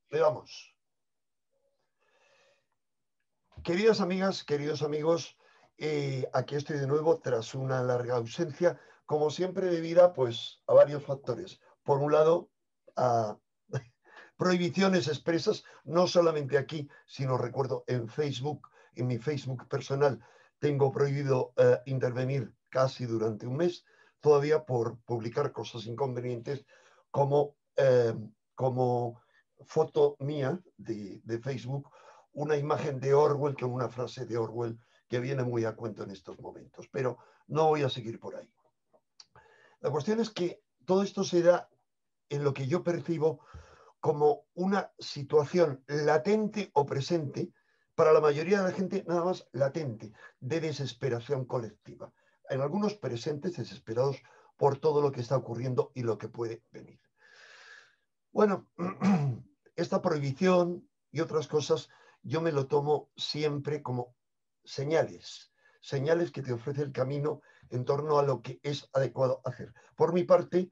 Veamos. Queridas amigas, queridos amigos, aquí estoy de nuevo tras una larga ausencia, como siempre debida pues, a varios factores. Por un lado, a prohibiciones expresas, no solamente aquí, sino recuerdo en Facebook, en mi Facebook personal, tengo prohibido intervenir casi durante un mes, todavía por publicar cosas inconvenientes como foto mía de Facebook, una imagen de Orwell con una frase de Orwell que viene muy a cuento en estos momentos. Pero no voy a seguir por ahí. La cuestión es que todo esto se da en lo que yo percibo como una situación latente o presente, para la mayoría de la gente nada más latente, de desesperación colectiva. En algunos presentes desesperados por todo lo que está ocurriendo y lo que puede venir. Bueno, esta prohibición y otras cosas yo me lo tomo siempre como señales, señales que te ofrece el camino en torno a lo que es adecuado hacer. Por mi parte,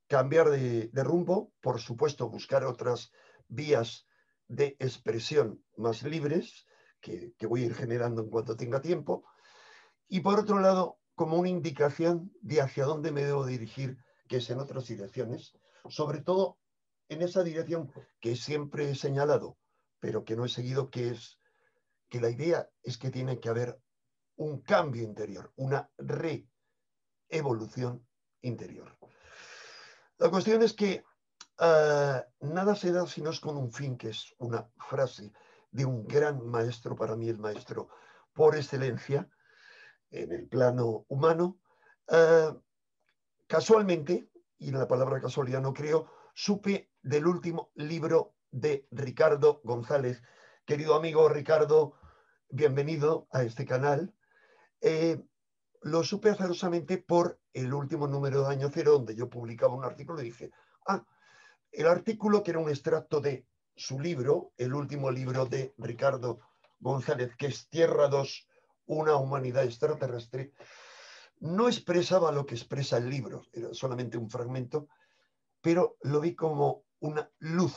cambiar de rumbo, por supuesto, buscar otras vías de expresión más libres que voy a ir generando en cuanto tenga tiempo. Y por otro lado, como una indicación de hacia dónde me debo dirigir, que es en otras direcciones, sobre todo en esa dirección que siempre he señalado, pero que no he seguido, que es que la idea es que tiene que haber un cambio interior, una reevolución interior. La cuestión es que nada se da si no es con un fin, que es una frase de un gran maestro, para mí el maestro por excelencia en el plano humano. Casualmente, y en la palabra casualidad no creo, supe del último libro de Ricardo González. Querido amigo Ricardo, bienvenido a este canal. Lo supe azarosamente por el último número de Año Cero, donde yo publicaba un artículo y dije, el artículo, que era un extracto de su libro, el último libro de Ricardo González, que es Tierra 2, una humanidad extraterrestre, no expresaba lo que expresa el libro, era solamente un fragmento, pero lo vi como una luz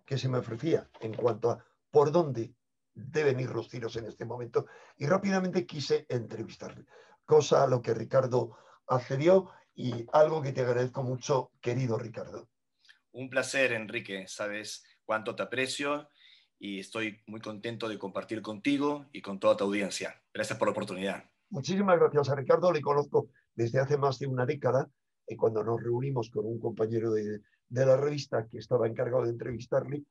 que se me ofrecía en cuanto a por dónde deben ir los tiros en este momento, y rápidamente quise entrevistarle, cosa a lo que Ricardo accedió y algo que te agradezco mucho, querido Ricardo. Un placer, Enrique. Sabes cuánto te aprecio y estoy muy contento de compartir contigo y con toda tu audiencia. Gracias por la oportunidad. Muchísimas gracias a Ricardo. Le conozco desde hace más de una década, cuando nos reunimos con un compañero de la revista que estaba encargado de entrevistarle,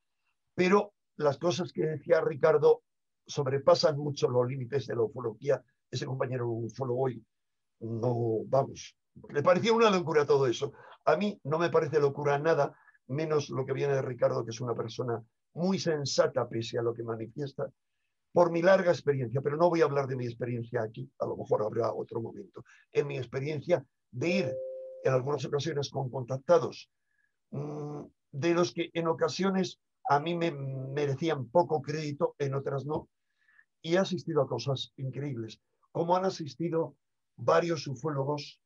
pero las cosas que decía Ricardo sobrepasan mucho los límites de la ufología. Ese compañero ufólogo hoy no, vamos, le parecía una locura todo eso. A mí no me parece locura nada, menos lo que viene de Ricardo, que es una persona muy sensata pese a lo que manifiesta, por mi larga experiencia, pero no voy a hablar de mi experiencia aquí, a lo mejor habrá otro momento, en mi experiencia de ir en algunas ocasiones con contactados, de los que en ocasiones a mí me merecían poco crédito, en otras no, y he asistido a cosas increíbles, como han asistido varios ufólogos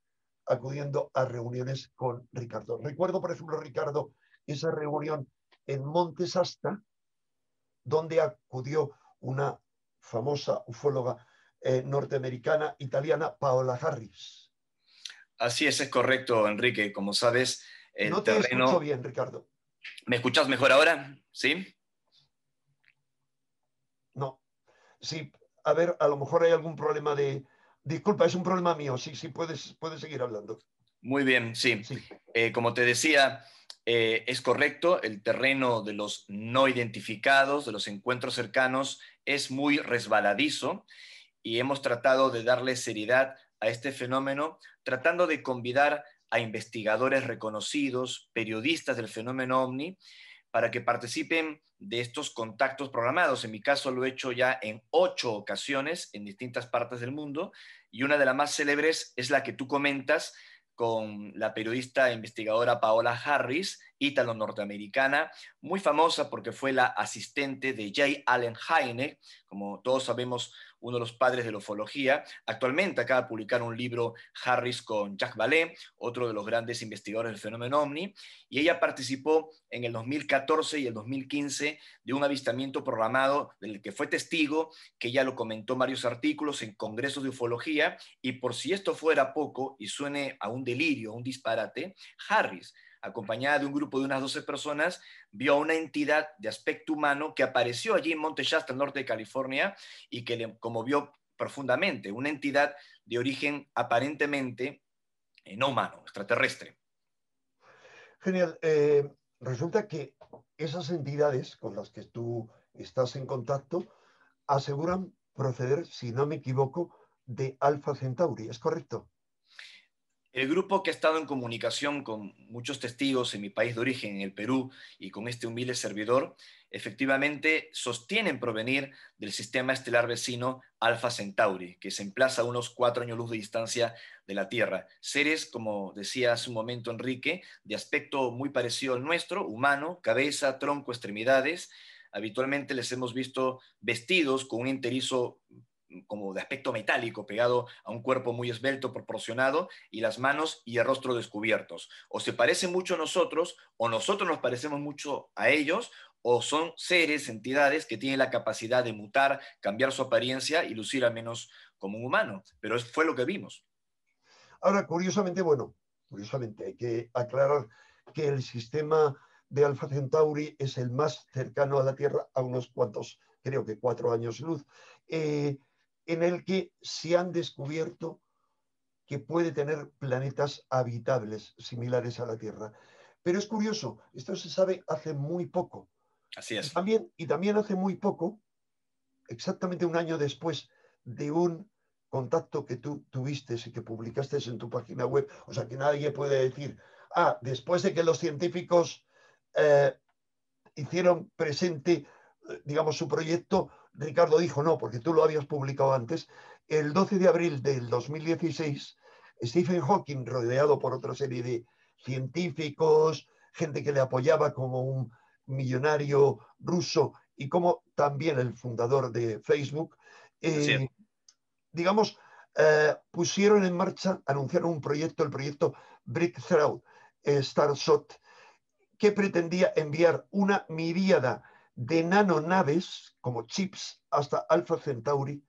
acudiendo a reuniones con Ricardo. Recuerdo, por ejemplo, Ricardo, esa reunión en Montes Asta, donde acudió una famosa ufóloga norteamericana, italiana, Paola Harris. Así es correcto, Enrique. Como sabes, el No te escucho terreno... bien, Ricardo. ¿Me escuchas mejor ahora? ¿Sí? No. Sí, a ver, a lo mejor hay algún problema de... Disculpa, es un problema mío. Sí, sí, puedes seguir hablando. Muy bien, sí. Sí. Como te decía, es correcto, el terreno de los no identificados, de los encuentros cercanos, es muy resbaladizo y hemos tratado de darle seriedad a este fenómeno, tratando de convidar a investigadores reconocidos, periodistas del fenómeno OVNI, para que participen de estos contactos programados. En mi caso lo he hecho ya en 8 ocasiones en distintas partes del mundo, y una de las más célebres es la que tú comentas con la periodista e investigadora Paola Harris ítalo-norteamericana, muy famosa porque fue la asistente de J. Allen Hynek, como todos sabemos, uno de los padres de la ufología. Actualmente acaba de publicar un libro Harris con Jacques Vallée, otro de los grandes investigadores del fenómeno OVNI, y ella participó en el 2014 y el 2015 de un avistamiento programado del que fue testigo, que ella lo comentó en varios artículos en congresos de ufología, y por si esto fuera poco y suene a un delirio, a un disparate, Harris, acompañada de un grupo de unas 12 personas, vio a una entidad de aspecto humano que apareció allí en Monte Shasta, al norte de California, y que le conmovió profundamente, una entidad de origen aparentemente no humano, extraterrestre. Genial. Resulta que esas entidades con las que tú estás en contacto aseguran proceder, si no me equivoco, de Alpha Centauri, ¿es correcto? El grupo que ha estado en comunicación con muchos testigos en mi país de origen, en el Perú, y con este humilde servidor, efectivamente sostienen provenir del sistema estelar vecino Alpha Centauri, que se emplaza a unos 4 años luz de distancia de la Tierra. Seres, como decía hace un momento Enrique, de aspecto muy parecido al nuestro, humano, cabeza, tronco, extremidades. Habitualmente les hemos visto vestidos con un enterizo como de aspecto metálico, pegado a un cuerpo muy esbelto, proporcionado, y las manos y el rostro descubiertos. O se parecen mucho a nosotros, o nosotros nos parecemos mucho a ellos, o son seres, entidades que tienen la capacidad de mutar, cambiar su apariencia y lucir al menos como un humano. Pero eso fue lo que vimos. Ahora, curiosamente hay que aclarar que el sistema de Alpha Centauri es el más cercano a la Tierra a unos cuantos, creo que 4 años luz, en el que se han descubierto que puede tener planetas habitables similares a la Tierra. Pero es curioso, esto se sabe hace muy poco. Así Y es. también hace muy poco, exactamente un año después de un contacto que tú tuviste y que publicaste en tu página web, o sea que nadie puede decir, después de que los científicos hicieron presente, digamos, su proyecto, Ricardo dijo no, porque tú lo habías publicado antes. El 12 de abril del 2016, Stephen Hawking, rodeado por otra serie de científicos, gente que le apoyaba como un millonario ruso y como también el fundador de Facebook, Así es. digamos, pusieron en marcha, anunciaron un proyecto, el proyecto Breakthrough Starshot, que pretendía enviar una miríada de nanonaves como chips hasta Alpha Centauri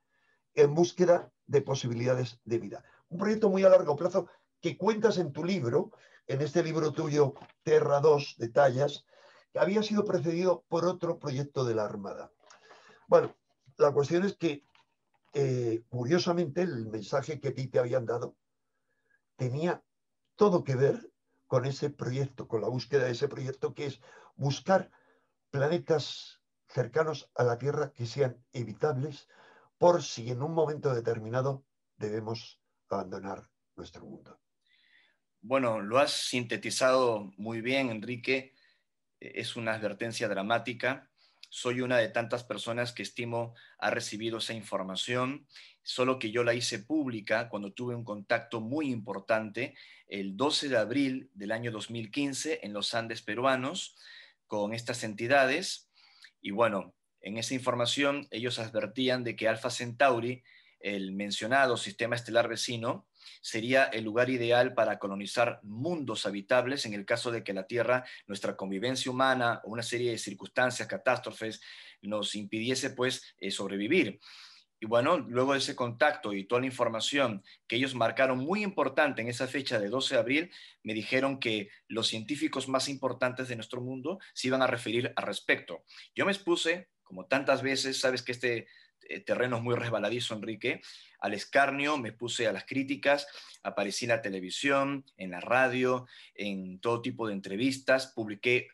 en búsqueda de posibilidades de vida. Un proyecto muy a largo plazo que cuentas en tu libro, en este libro tuyo, Terra 2, detallas, que había sido precedido por otro proyecto de la Armada. Bueno, la cuestión es que, curiosamente, el mensaje que a ti te habían dado tenía todo que ver con ese proyecto, con la búsqueda de ese proyecto, que es buscar planetas cercanos a la Tierra que sean evitables por si en un momento determinado debemos abandonar nuestro mundo. Bueno, lo has sintetizado muy bien, Enrique. Es una advertencia dramática. Soy una de tantas personas que estimo ha recibido esa información, solo que yo la hice pública cuando tuve un contacto muy importante el 12 de abril del año 2015 en los Andes peruanos con estas entidades. Y bueno, en esa información ellos advertían de que Alpha Centauri, el mencionado sistema estelar vecino, sería el lugar ideal para colonizar mundos habitables en el caso de que la Tierra, nuestra convivencia humana o una serie de circunstancias, catástrofes, nos impidiese pues sobrevivir. Y bueno, luego de ese contacto y toda la información que ellos marcaron muy importante en esa fecha de 12 de abril, me dijeron que los científicos más importantes de nuestro mundo se iban a referir al respecto. Yo me expuse, como tantas veces, sabes que este terreno es muy resbaladizo, Enrique, al escarnio, me puse a las críticas, aparecí en la televisión, en la radio, en todo tipo de entrevistas, publiqué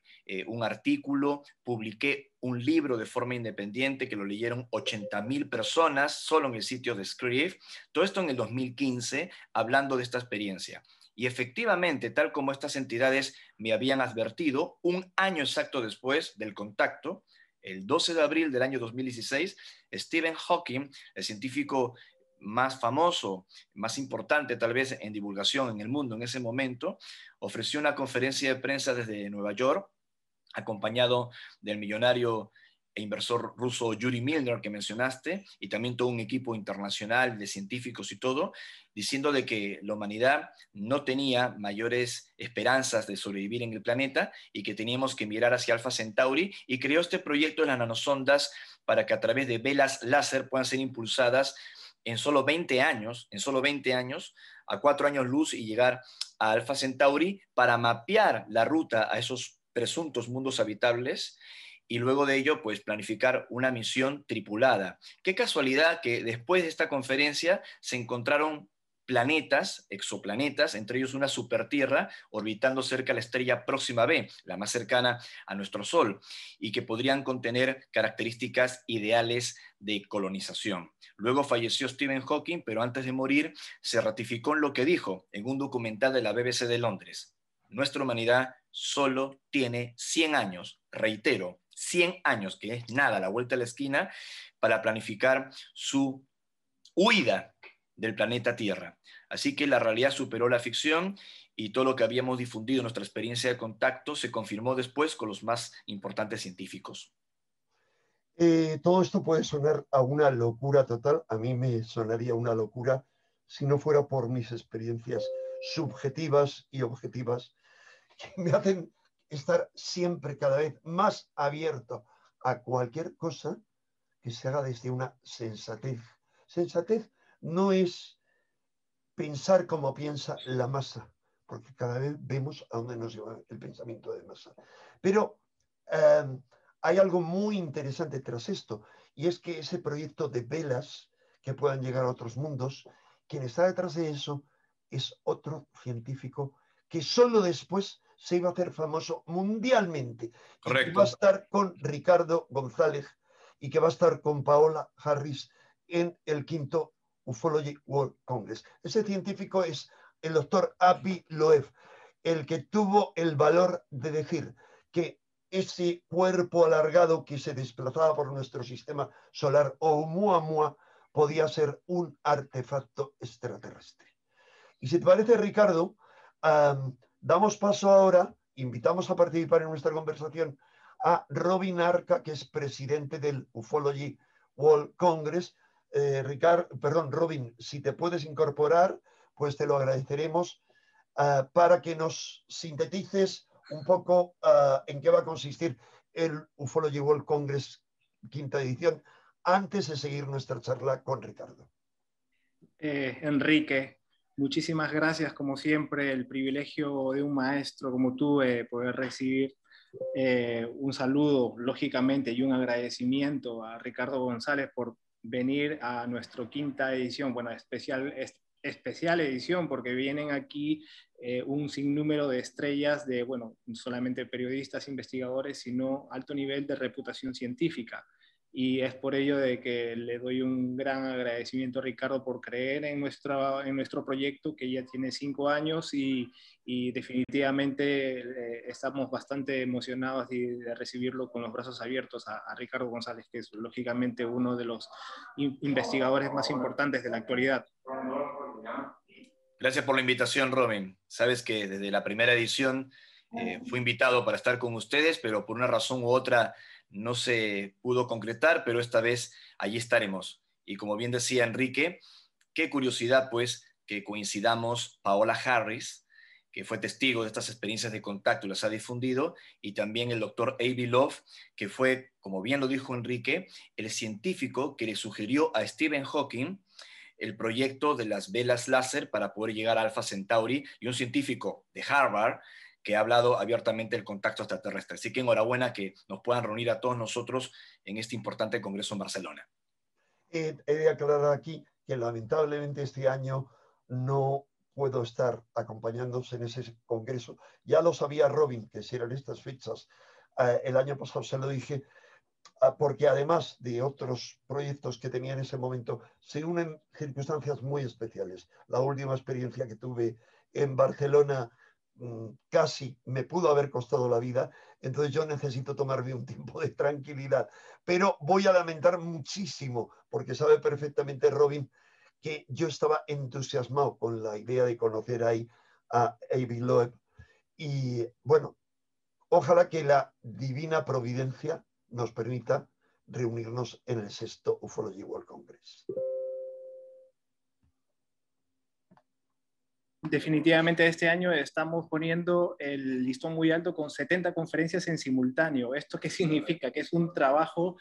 un artículo, publiqué un libro de forma independiente que lo leyeron 80,000 personas solo en el sitio de Scribd, todo esto en el 2015, hablando de esta experiencia. Y efectivamente, tal como estas entidades me habían advertido, un año exacto después del contacto, el 12 de abril del año 2016, Stephen Hawking, el científico más famoso, más importante tal vez en divulgación en el mundo en ese momento, ofreció una conferencia de prensa desde Nueva York, acompañado del millonario e inversor ruso Yuri Milner que mencionaste, y también todo un equipo internacional de científicos y todo, diciendo de que la humanidad no tenía mayores esperanzas de sobrevivir en el planeta y que teníamos que mirar hacia Alpha Centauri, y creó este proyecto de las nanosondas para que a través de velas láser puedan ser impulsadas en solo 20 años, a 4 años luz, y llegar a Alpha Centauri para mapear la ruta a esos presuntos mundos habitables, y luego de ello, pues planificar una misión tripulada. Qué casualidad que después de esta conferencia se encontraron planetas, exoplanetas, entre ellos una supertierra orbitando cerca de la estrella Próxima B, la más cercana a nuestro Sol, y que podrían contener características ideales de colonización. Luego falleció Stephen Hawking, pero antes de morir se ratificó en lo que dijo en un documental de la BBC de Londres: nuestra humanidad solo tiene 100 años, reitero, 100 años, que es nada, a la vuelta de la esquina, para planificar su huida del planeta Tierra. Así que la realidad superó la ficción, y todo lo que habíamos difundido en nuestra experiencia de contacto se confirmó después con los más importantes científicos. Todo esto puede sonar a una locura total. A mí me sonaría una locura si no fuera por mis experiencias subjetivas y objetivas, que me hacen estar siempre cada vez más abierto a cualquier cosa que se haga desde una sensatez. Sensatez no es pensar como piensa la masa, porque cada vez vemos a dónde nos lleva el pensamiento de masa. Pero hay algo muy interesante tras esto, y es que ese proyecto de velas que puedan llegar a otros mundos, quien está detrás de eso es otro científico que solo después se iba a hacer famoso mundialmente. Correcto. Y que va a estar con Ricardo González y que va a estar con Paola Harris en el quinto Ufology World Congress. Ese científico es el doctor Avi Loeb, el que tuvo el valor de decir que ese cuerpo alargado que se desplazaba por nuestro sistema solar, Oumuamua, podía ser un artefacto extraterrestre. Y si te parece, Ricardo, damos paso ahora, invitamos a participar en nuestra conversación a Robin Arca, que es presidente del Ufology World Congress. Robin, si te puedes incorporar, pues te lo agradeceremos, para que nos sintetices un poco en qué va a consistir el Ufology World Congress quinta edición, antes de seguir nuestra charla con Ricardo. Enrique, muchísimas gracias, como siempre, el privilegio de un maestro como tú, poder recibir un saludo, lógicamente, y un agradecimiento a Ricardo González por venir a nuestra quinta edición, bueno, especial edición, porque vienen aquí un sinnúmero de estrellas de, bueno, no solamente periodistas, investigadores, sino alto nivel de reputación científica. Y es por ello de que le doy un gran agradecimiento a Ricardo por creer en nuestro proyecto, que ya tiene 5 años, y definitivamente estamos bastante emocionados de recibirlo con los brazos abiertos a Ricardo González, que es lógicamente uno de los investigadores más importantes de la actualidad. Gracias por la invitación, Robin. Sabes que desde la primera edición fui invitado para estar con ustedes, pero por una razón u otra no se pudo concretar, pero esta vez allí estaremos. Y como bien decía Enrique, qué curiosidad pues que coincidamos Paola Harris, que fue testigo de estas experiencias de contacto y las ha difundido, y también el doctor Avi Loeb, que fue, como bien lo dijo Enrique, el científico que le sugirió a Stephen Hawking el proyecto de las velas láser para poder llegar a Alpha Centauri, y un científico de Harvard que ha hablado abiertamente del contacto extraterrestre. Así que enhorabuena que nos puedan reunir a todos nosotros en este importante congreso en Barcelona. He de aclarar aquí que lamentablemente este año no puedo estar acompañándoos en ese congreso. Ya lo sabía Robin, que si eran estas fechas, el año pasado se lo dije, porque además de otros proyectos que tenía en ese momento, se unen circunstancias muy especiales. La última experiencia que tuve en Barcelona casi me pudo haber costado la vida, entonces yo necesito tomarme un tiempo de tranquilidad, pero voy a lamentar muchísimo, porque sabe perfectamente Robin que yo estaba entusiasmado con la idea de conocer ahí a Avi Loeb. Y bueno, ojalá que la divina providencia nos permita reunirnos en el 6º Ufology World Congress. Definitivamente este año estamos poniendo el listón muy alto con 70 conferencias en simultáneo. ¿Esto qué significa? Que es un trabajo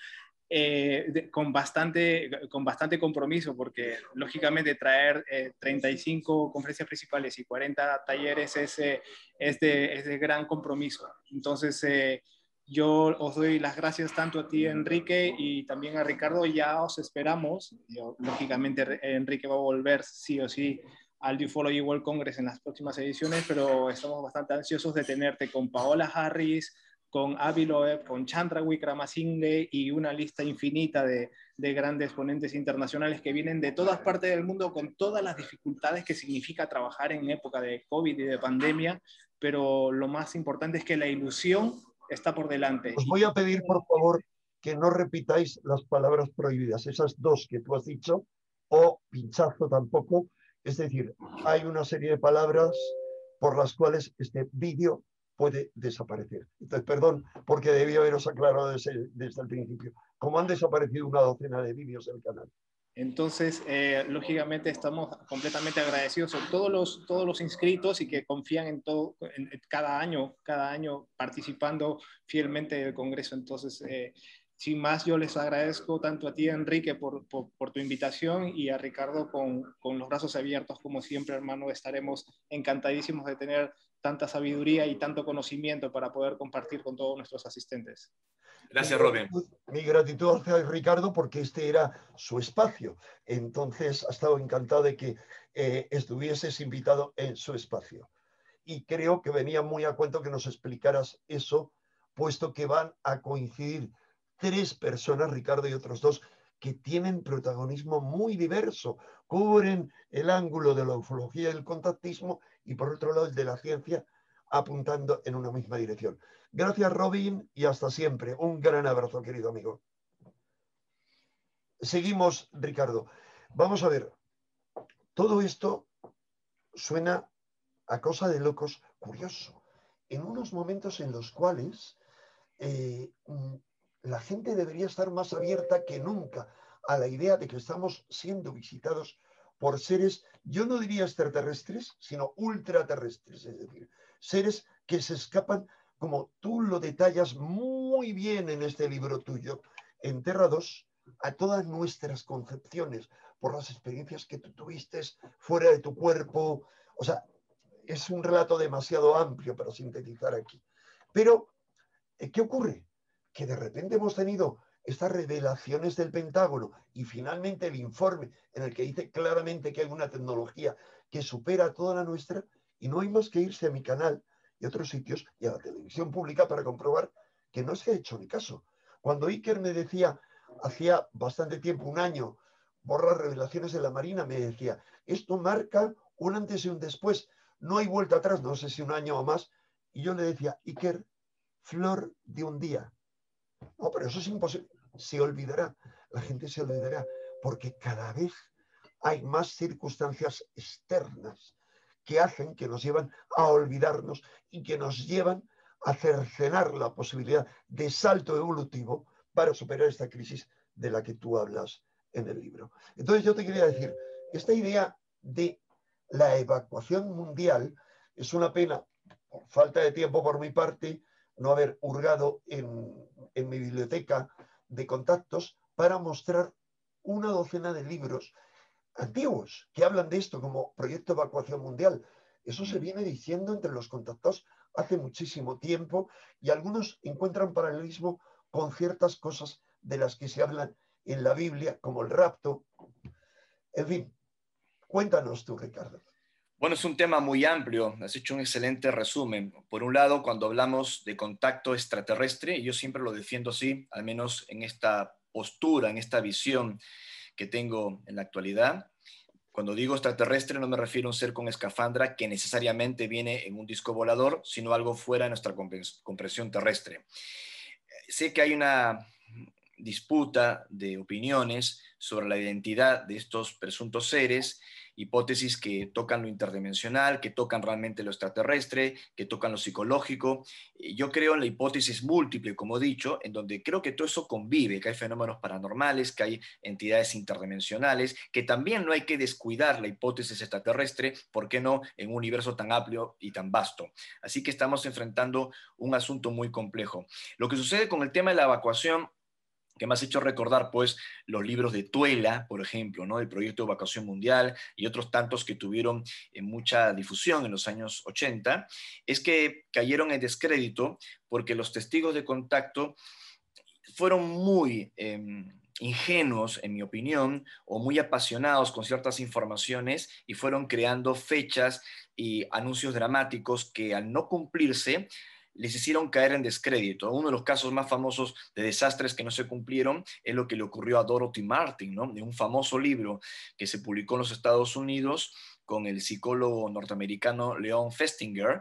con bastante compromiso, porque lógicamente traer 35 conferencias principales y 40 talleres es de gran compromiso. Entonces, yo os doy las gracias tanto a ti, Enrique, y también a Ricardo. Ya os esperamos. Lógicamente, Enrique va a volver sí o sí al Ufology World Congress en las próximas ediciones, pero estamos bastante ansiosos de tenerte con Paola Harris, con Avi Loeb, con Chandra Wickramasinghe y una lista infinita de grandes ponentes internacionales que vienen de todas partes del mundo con todas las dificultades que significa trabajar en época de COVID y de pandemia, pero lo más importante es que la ilusión está por delante. Os voy a pedir, por favor, que no repitáis las palabras prohibidas, esas dos que tú has dicho, o pinchazo tampoco. Es decir, hay una serie de palabras por las cuales este vídeo puede desaparecer. Entonces, perdón, porque debí haberos aclarado desde el principio. Como han desaparecido una docena de vídeos del canal. Entonces, lógicamente estamos completamente agradecidos a todos los inscritos y que confían en todo, en cada año participando fielmente del Congreso. Entonces, sin más, yo les agradezco tanto a ti, Enrique, por tu invitación, y a Ricardo con los brazos abiertos, como siempre, hermano. Estaremos encantadísimos de tener tanta sabiduría y tanto conocimiento para poder compartir con todos nuestros asistentes. Gracias, Robin. Mi gratitud hacia Ricardo, porque este era su espacio. Entonces, ha estado encantado de que estuvieses invitado en su espacio. Y creo que venía muy a cuento que nos explicaras eso, puesto que van a coincidir 3 personas, Ricardo y otros 2, que tienen protagonismo muy diverso. Cubren el ángulo de la ufología y el contactismo y, por otro lado, el de la ciencia, apuntando en una misma dirección. Gracias, Robin, y hasta siempre. Un gran abrazo, querido amigo. Seguimos, Ricardo. Vamos a ver. Todo esto suena a cosa de locos, curioso. En unos momentos en los cuales la gente debería estar más abierta que nunca a la idea de que estamos siendo visitados por seres, yo no diría extraterrestres, sino ultraterrestres, es decir, seres que se escapan, como tú lo detallas muy bien en este libro tuyo, en Terra 2, a todas nuestras concepciones, por las experiencias que tú tuviste fuera de tu cuerpo. O sea, es un relato demasiado amplio para sintetizar aquí. Pero, ¿qué ocurre? Que de repente hemos tenido estas revelaciones del Pentágono y finalmente el informe en el que dice claramente que hay una tecnología que supera a toda la nuestra, y no hay más que irse a mi canal y a otros sitios y a la televisión pública para comprobar que no se ha hecho ni caso. Cuando Iker me decía, hacía bastante tiempo, un año, por las revelaciones de la Marina, me decía, esto marca un antes y un después, no hay vuelta atrás, no sé si un año o más, y yo le decía, Iker, flor de un día. No, pero eso es imposible. Se olvidará, la gente se olvidará, porque cada vez hay más circunstancias externas que hacen, que nos llevan a olvidarnos y que nos llevan a cercenar la posibilidad de salto evolutivo para superar esta crisis de la que tú hablas en el libro. Entonces yo te quería decir, esta idea de la evacuación mundial es una pena, por falta de tiempo por mi parte, no haber hurgado en mi biblioteca de contactos para mostrar una docena de libros antiguos que hablan de esto como proyecto de evacuación mundial. Eso se viene diciendo entre los contactados hace muchísimo tiempo, y algunos encuentran paralelismo con ciertas cosas de las que se hablan en la Biblia, como el rapto. En fin, cuéntanos tú, Ricardo. Bueno, es un tema muy amplio, has hecho un excelente resumen. Por un lado, cuando hablamos de contacto extraterrestre, y yo siempre lo defiendo así, al menos en esta postura, en esta visión que tengo en la actualidad. Cuando digo extraterrestre no me refiero a un ser con escafandra que necesariamente viene en un disco volador, sino algo fuera de nuestra comprensión terrestre. Sé que hay una disputa de opiniones sobre la identidad de estos presuntos seres, hipótesis que tocan lo interdimensional, que tocan realmente lo extraterrestre, que tocan lo psicológico. Yo creo en la hipótesis múltiple, como he dicho, en donde creo que todo eso convive, que hay fenómenos paranormales, que hay entidades interdimensionales, que también no hay que descuidar la hipótesis extraterrestre, ¿por qué no?, en un universo tan amplio y tan vasto. Así que estamos enfrentando un asunto muy complejo. Lo que sucede con el tema de la evacuación, que me has hecho recordar, pues, los libros de Tuela, por ejemplo, ¿no?, del proyecto de evacuación mundial y otros tantos que tuvieron mucha difusión en los años 80, es que cayeron en descrédito porque los testigos de contacto fueron muy ingenuos, en mi opinión, o muy apasionados con ciertas informaciones y fueron creando fechas y anuncios dramáticos que, al no cumplirse, les hicieron caer en descrédito. Uno de los casos más famosos de desastres que no se cumplieron es lo que le ocurrió a Dorothy Martin, ¿no?, de un famoso libro que se publicó en los Estados Unidos con el psicólogo norteamericano Leon Festinger,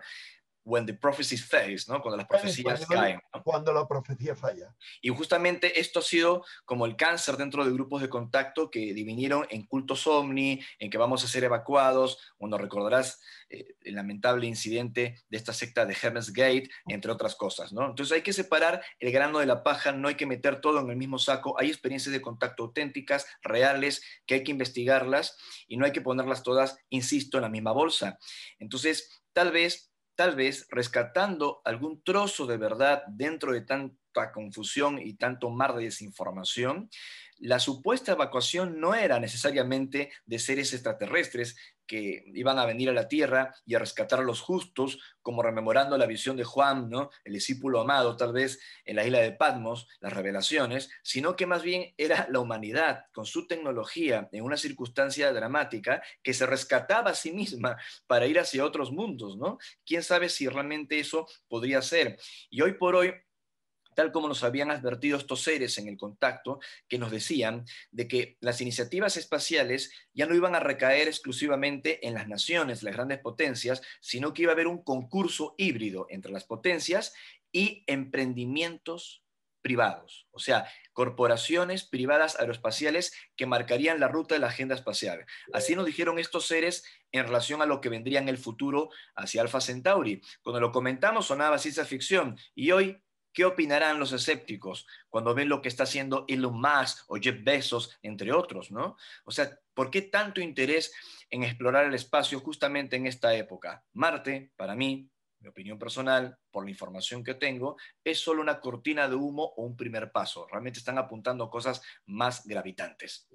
When the Prophecies Fail, ¿no?, cuando las En profecías español, caen, ¿no? cuando la profecía falla. Y justamente esto ha sido como el cáncer dentro de grupos de contacto que divinieron en cultos ovni, en que vamos a ser evacuados. Bueno, recordarás el lamentable incidente de esta secta de Heaven's Gate, entre otras cosas, ¿no? Entonces hay que separar el grano de la paja, no hay que meter todo en el mismo saco. Hay experiencias de contacto auténticas, reales, que hay que investigarlas y no hay que ponerlas todas, insisto, en la misma bolsa. Entonces, tal vez rescatando algún trozo de verdad dentro de tanta confusión y tanto mar de desinformación, la supuesta evacuación no era necesariamente de seres extraterrestres que iban a venir a la tierra y a rescatar a los justos, como rememorando la visión de Juan, ¿no?, el discípulo amado, tal vez en la isla de Patmos, las revelaciones, sino que más bien era la humanidad con su tecnología en una circunstancia dramática que se rescataba a sí misma para ir hacia otros mundos, ¿no? ¿Quién sabe si realmente eso podría ser? Y hoy por hoy, tal como nos habían advertido estos seres en el contacto, que nos decían de que las iniciativas espaciales ya no iban a recaer exclusivamente en las naciones, las grandes potencias, sino que iba a haber un concurso híbrido entre las potencias y emprendimientos privados, o sea, corporaciones privadas aeroespaciales que marcarían la ruta de la agenda espacial. Así nos dijeron estos seres en relación a lo que vendría en el futuro hacia Alpha Centauri. Cuando lo comentamos sonaba ciencia ficción, y hoy, ¿qué opinarán los escépticos cuando ven lo que está haciendo Elon Musk o Jeff Bezos, entre otros, ¿no? O sea, ¿por qué tanto interés en explorar el espacio justamente en esta época? Marte, para mí, mi opinión personal, por la información que tengo, es solo una cortina de humo o un primer paso. Realmente están apuntando a cosas más gravitantes.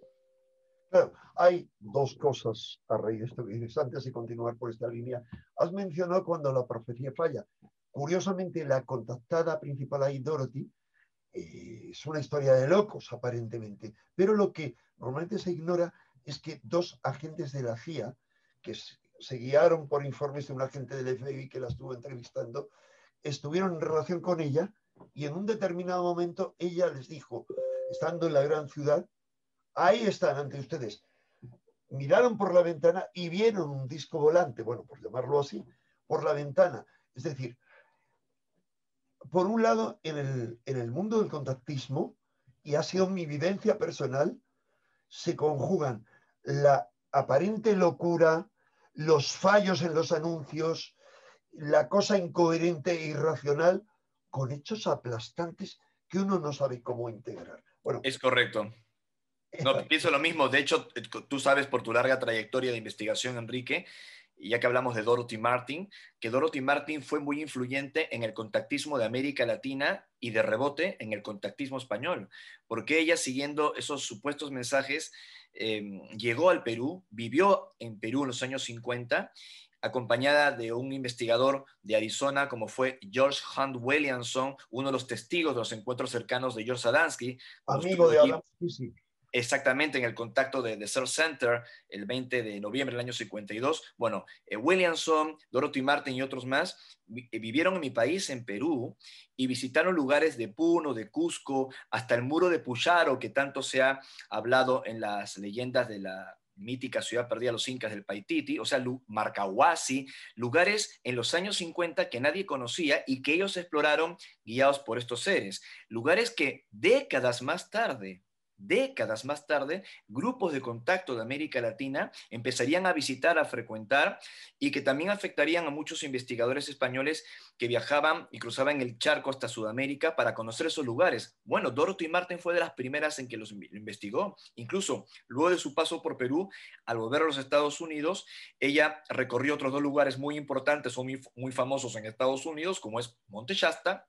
Claro, hay dos cosas a raíz de esto que dices antes de continuar por esta línea. Has mencionado cuando la profecía falla. Curiosamente, la contactada principal ahí, Dorothy, es una historia de locos, aparentemente. Pero lo que normalmente se ignora es que dos agentes de la CIA, que se guiaron por informes de un agente del FBI que la estuvo entrevistando, estuvieron en relación con ella y en un determinado momento ella les dijo, estando en la gran ciudad, ahí están ante ustedes. Miraron por la ventana y vieron un disco volante, bueno, por llamarlo así, por la ventana. Es decir, por un lado, en el mundo del contactismo, y ha sido mi vivencia personal, se conjugan la aparente locura, los fallos en los anuncios, la cosa incoherente e irracional, con hechos aplastantes que uno no sabe cómo integrar. Bueno, es correcto. No, pienso lo mismo. De hecho, tú sabes por tu larga trayectoria de investigación, Enrique, y ya que hablamos de Dorothy Martin, que Dorothy Martin fue muy influyente en el contactismo de América Latina y de rebote en el contactismo español, porque ella, siguiendo esos supuestos mensajes, llegó al Perú, vivió en Perú en los años 50, acompañada de un investigador de Arizona como fue George Hunt Williamson, uno de los testigos de los encuentros cercanos de George Adamski, cuando amigo estuvo de allí Adam Spacey. exactamente en el contacto de Search Center el 20 de noviembre del año 52. Bueno, Williamson, Dorothy Martin y otros más vivieron en mi país, en Perú, y visitaron lugares de Puno, de Cusco, hasta el muro de Puyaro, que tanto se ha hablado en las leyendas mítica ciudad perdida de los incas del Paititi, o sea, Marcahuasi, lugares en los años 50 que nadie conocía y que ellos exploraron guiados por estos seres. Lugares que décadas más tarde, grupos de contacto de América Latina empezarían a visitar, a frecuentar, y que también afectarían a muchos investigadores españoles que viajaban y cruzaban el charco hasta Sudamérica para conocer esos lugares. Bueno, Dorothy Martin fue de las primeras en que los investigó. Incluso luego de su paso por Perú, al volver a los Estados Unidos, ella recorrió otros dos lugares muy importantes o muy famosos en Estados Unidos, como es Monte Shasta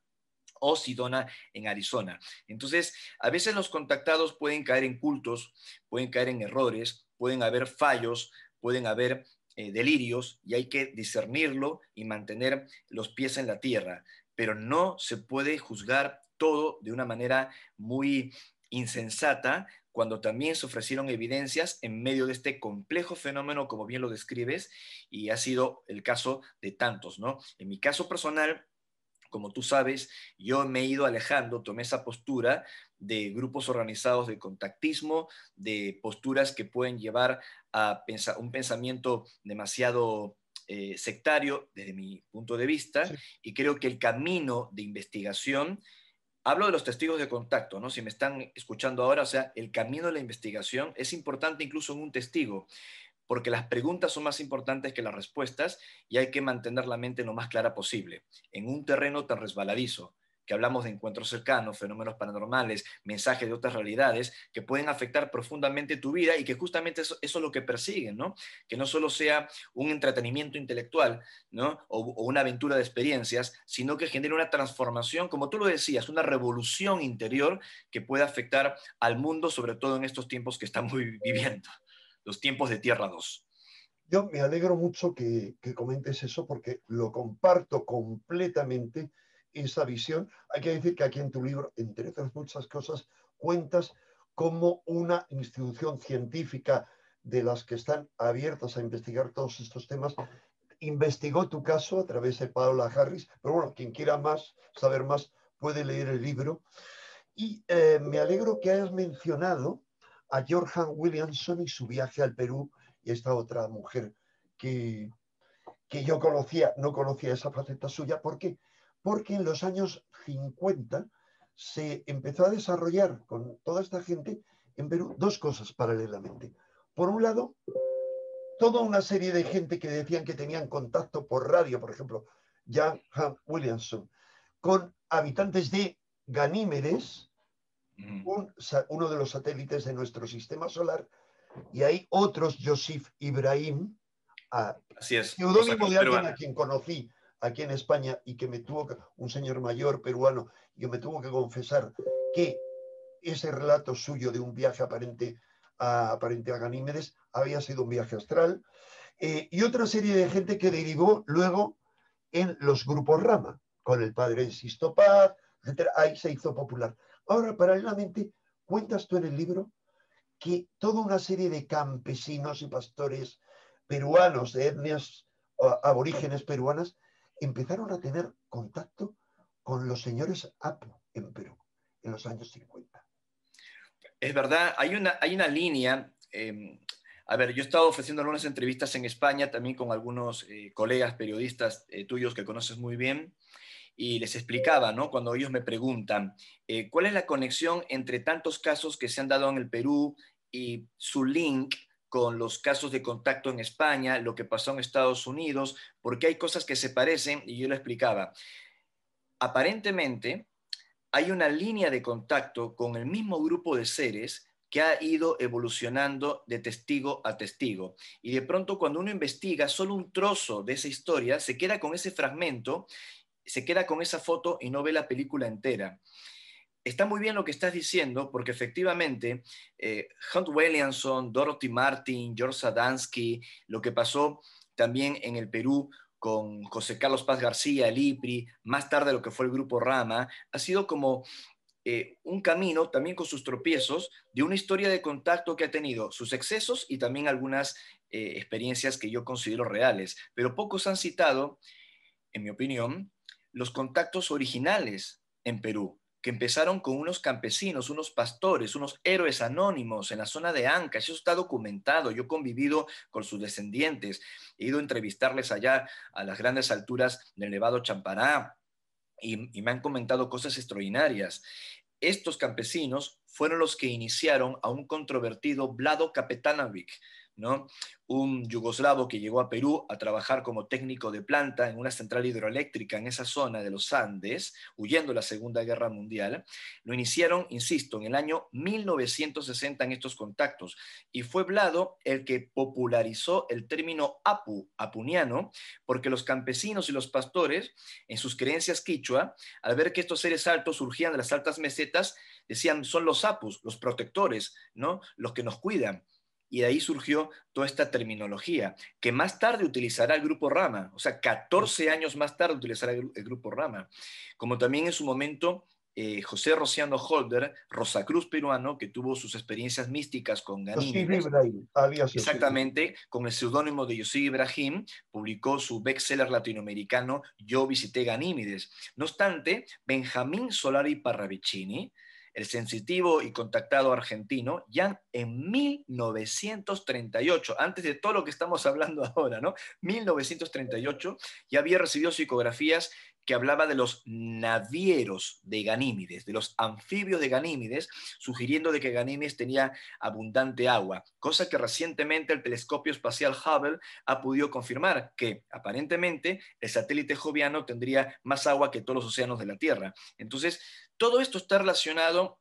o Sedona en Arizona. Entonces, a veces los contactados pueden caer en cultos, pueden caer en errores, pueden haber fallos, pueden haber delirios, y hay que discernirlo y mantener los pies en la tierra. Pero no se puede juzgar todo de una manera muy insensata cuando también se ofrecieron evidencias en medio de este complejo fenómeno, como bien lo describes, y ha sido el caso de tantos, ¿no? En mi caso personal, como tú sabes, yo me he ido alejando, tomé esa postura de grupos organizados de contactismo, de posturas que pueden llevar a un pensamiento demasiado sectario desde mi punto de vista, Sí. y creo que el camino de investigación, hablo de los testigos de contacto, ¿no? Si me están escuchando ahora, o sea, el camino de la investigación es importante incluso en un testigo, porque las preguntas son más importantes que las respuestas y hay que mantener la mente lo más clara posible. En un terreno tan resbaladizo, que hablamos de encuentros cercanos, fenómenos paranormales, mensajes de otras realidades que pueden afectar profundamente tu vida, y que justamente eso es lo que persiguen, ¿no? Que no solo sea un entretenimiento intelectual, ¿no? O una aventura de experiencias, sino que genere una transformación, como tú lo decías, una revolución interior que pueda afectar al mundo, sobre todo en estos tiempos que estamos viviendo, los tiempos de Tierra 2. Yo me alegro mucho que comentes eso porque lo comparto completamente, esa visión. Hay que decir que aquí en tu libro, entre otras muchas cosas, cuentas como una institución científica de las que están abiertas a investigar todos estos temas, investigó tu caso a través de Paola Harris, pero bueno, quien quiera más, saber más, puede leer el libro. Y me alegro que hayas mencionado a George Williamson y su viaje al Perú, y esta otra mujer que, que yo conocía, no conocía esa faceta suya. ¿Por qué? Porque en los años 50 se empezó a desarrollar con toda esta gente en Perú dos cosas paralelamente. Por un lado, toda una serie de gente que decían que tenían contacto por radio, por ejemplo, Jan Williamson, con habitantes de Ganímedes, uno de los satélites de nuestro sistema solar, y hay otros, Joseph Ibrahim, Así es, seudónimo de alguien a peruana. quien conocí aquí en España y que me tuvo que, un señor mayor peruano, y que me tuvo que confesar que ese relato suyo de un viaje aparente a Ganímedes había sido un viaje astral, y otra serie de gente que derivó luego en los grupos Rama, con el padre Sisto Paz, etc. Ahí se hizo popular. Ahora, paralelamente, cuentas tú en el libro que toda una serie de campesinos y pastores peruanos, de etnias aborígenes peruanas, empezaron a tener contacto con los señores Apu en Perú en los años 50. Es verdad, hay una línea. A ver, yo he estado ofreciendo algunas entrevistas en España también con algunos colegas periodistas tuyos que conoces muy bien, y les explicaba, ¿no? Cuando ellos me preguntan cuál es la conexión entre tantos casos que se han dado en el Perú y su link con los casos de contacto en España, lo que pasó en Estados Unidos, porque hay cosas que se parecen, y yo le explicaba. Aparentemente, hay una línea de contacto con el mismo grupo de seres que ha ido evolucionando de testigo a testigo. Y de pronto, cuando uno investiga solo un trozo de esa historia, se queda con ese fragmento, se queda con esa foto y no ve la película entera. Está muy bien lo que estás diciendo, porque efectivamente Hunt Williamson, Dorothy Martin, George Sadansky, lo que pasó también en el Perú con José Carlos Paz García, el IPRI, más tarde lo que fue el Grupo Rama, ha sido como un camino, también con sus tropiezos, de una historia de contacto que ha tenido sus excesos y también algunas experiencias que yo considero reales. Pero pocos han citado, en mi opinión, los contactos originales en Perú, que empezaron con unos campesinos, unos pastores, unos héroes anónimos en la zona de Ancash. Eso está documentado. Yo he convivido con sus descendientes, he ido a entrevistarles allá a las grandes alturas del Nevado Champará y me han comentado cosas extraordinarias. Estos campesinos fueron los que iniciaron a un controvertido Vlado Kapetanovic, ¿no? Un yugoslavo que llegó a Perú a trabajar como técnico de planta en una central hidroeléctrica en esa zona de los Andes, huyendo de la Segunda Guerra Mundial. Lo iniciaron, insisto, en el año 1960 en estos contactos, y fue Vlado el que popularizó el término apu, apuniano, porque los campesinos y los pastores, en sus creencias quichua, al ver que estos seres altos surgían de las altas mesetas, decían, son los apus, los protectores, ¿no? Los que nos cuidan. Y de ahí surgió toda esta terminología, que más tarde utilizará el Grupo Rama, o sea, 14 años más tarde utilizará el Grupo Rama. Como también en su momento José Rociano Holder, Rosacruz peruano, que tuvo sus experiencias místicas con Yosif Ganímedes. Ibrahim, alias Yosif. Exactamente, con el seudónimo de Yosif Ibrahim, publicó su bestseller latinoamericano Yo visité Ganímedes. No obstante, Benjamín Solari Parravicini, el sensitivo y contactado argentino, ya en 1938, antes de todo lo que estamos hablando ahora, ¿no? 1938, ya había recibido psicografías que hablaba de los navieros de Ganímedes, de los anfibios de Ganímedes, sugiriendo de que Ganímedes tenía abundante agua, cosa que recientemente el telescopio espacial Hubble ha podido confirmar, que aparentemente el satélite joviano tendría más agua que todos los océanos de la Tierra. Entonces, todo esto está relacionado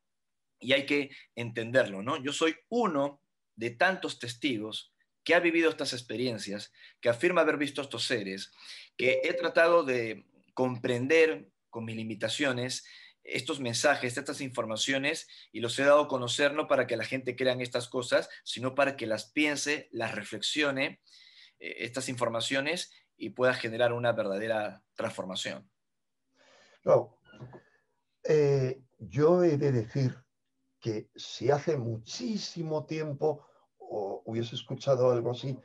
y hay que entenderlo, ¿no? Yo soy uno de tantos testigos que ha vivido estas experiencias, que afirma haber visto a estos seres, que he tratado de comprender con mis limitaciones estos mensajes, estas informaciones, y los he dado a conocer no para que la gente crea en estas cosas, sino para que las piense, las reflexione, estas informaciones, y pueda generar una verdadera transformación. No, yo he de decir que si hace muchísimo tiempo o hubiese escuchado algo así,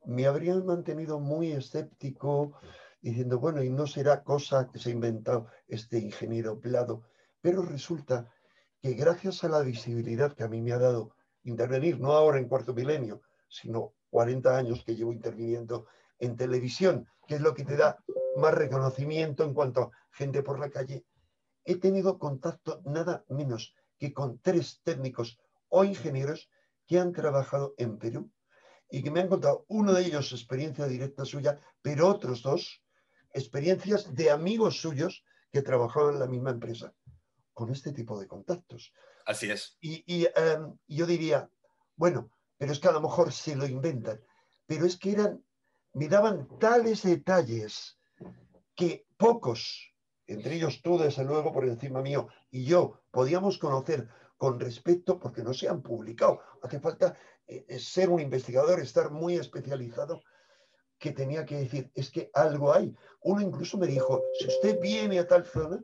me habrían mantenido muy escéptico, diciendo, bueno, y no será cosa que se ha inventado este ingeniero Vlado. Pero resulta que gracias a la visibilidad que a mí me ha dado intervenir, no ahora en Cuarto Milenio, sino 40 años que llevo interviniendo en televisión, que es lo que te da más reconocimiento en cuanto a gente por la calle, he tenido contacto nada menos que con 3 técnicos o ingenieros que han trabajado en Perú y que me han contado, uno de ellos experiencia directa suya, pero otros 2 experiencias de amigos suyos que trabajaban en la misma empresa, con este tipo de contactos. Así es. Y yo diría, bueno, pero es que a lo mejor se lo inventan, pero es que me daban tales detalles que pocos, entre ellos tú, desde luego, por encima mío, y yo, podíamos conocer con respecto, porque no se han publicado. Hace falta ser un investigador, estar muy especializado, que tenía que decir, es que algo hay. Uno incluso me dijo, si usted viene a tal zona,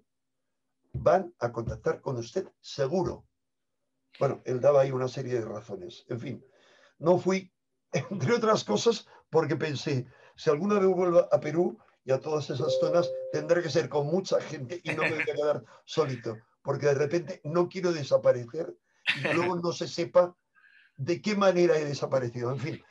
van a contactar con usted seguro. Bueno, él daba ahí una serie de razones. En fin, no fui, entre otras cosas, porque pensé, si alguna vez vuelvo a Perú y a todas esas zonas, tendré que ser con mucha gente y no me voy a quedar solito, porque de repente no quiero desaparecer y que luego no se sepa de qué manera he desaparecido. En fin,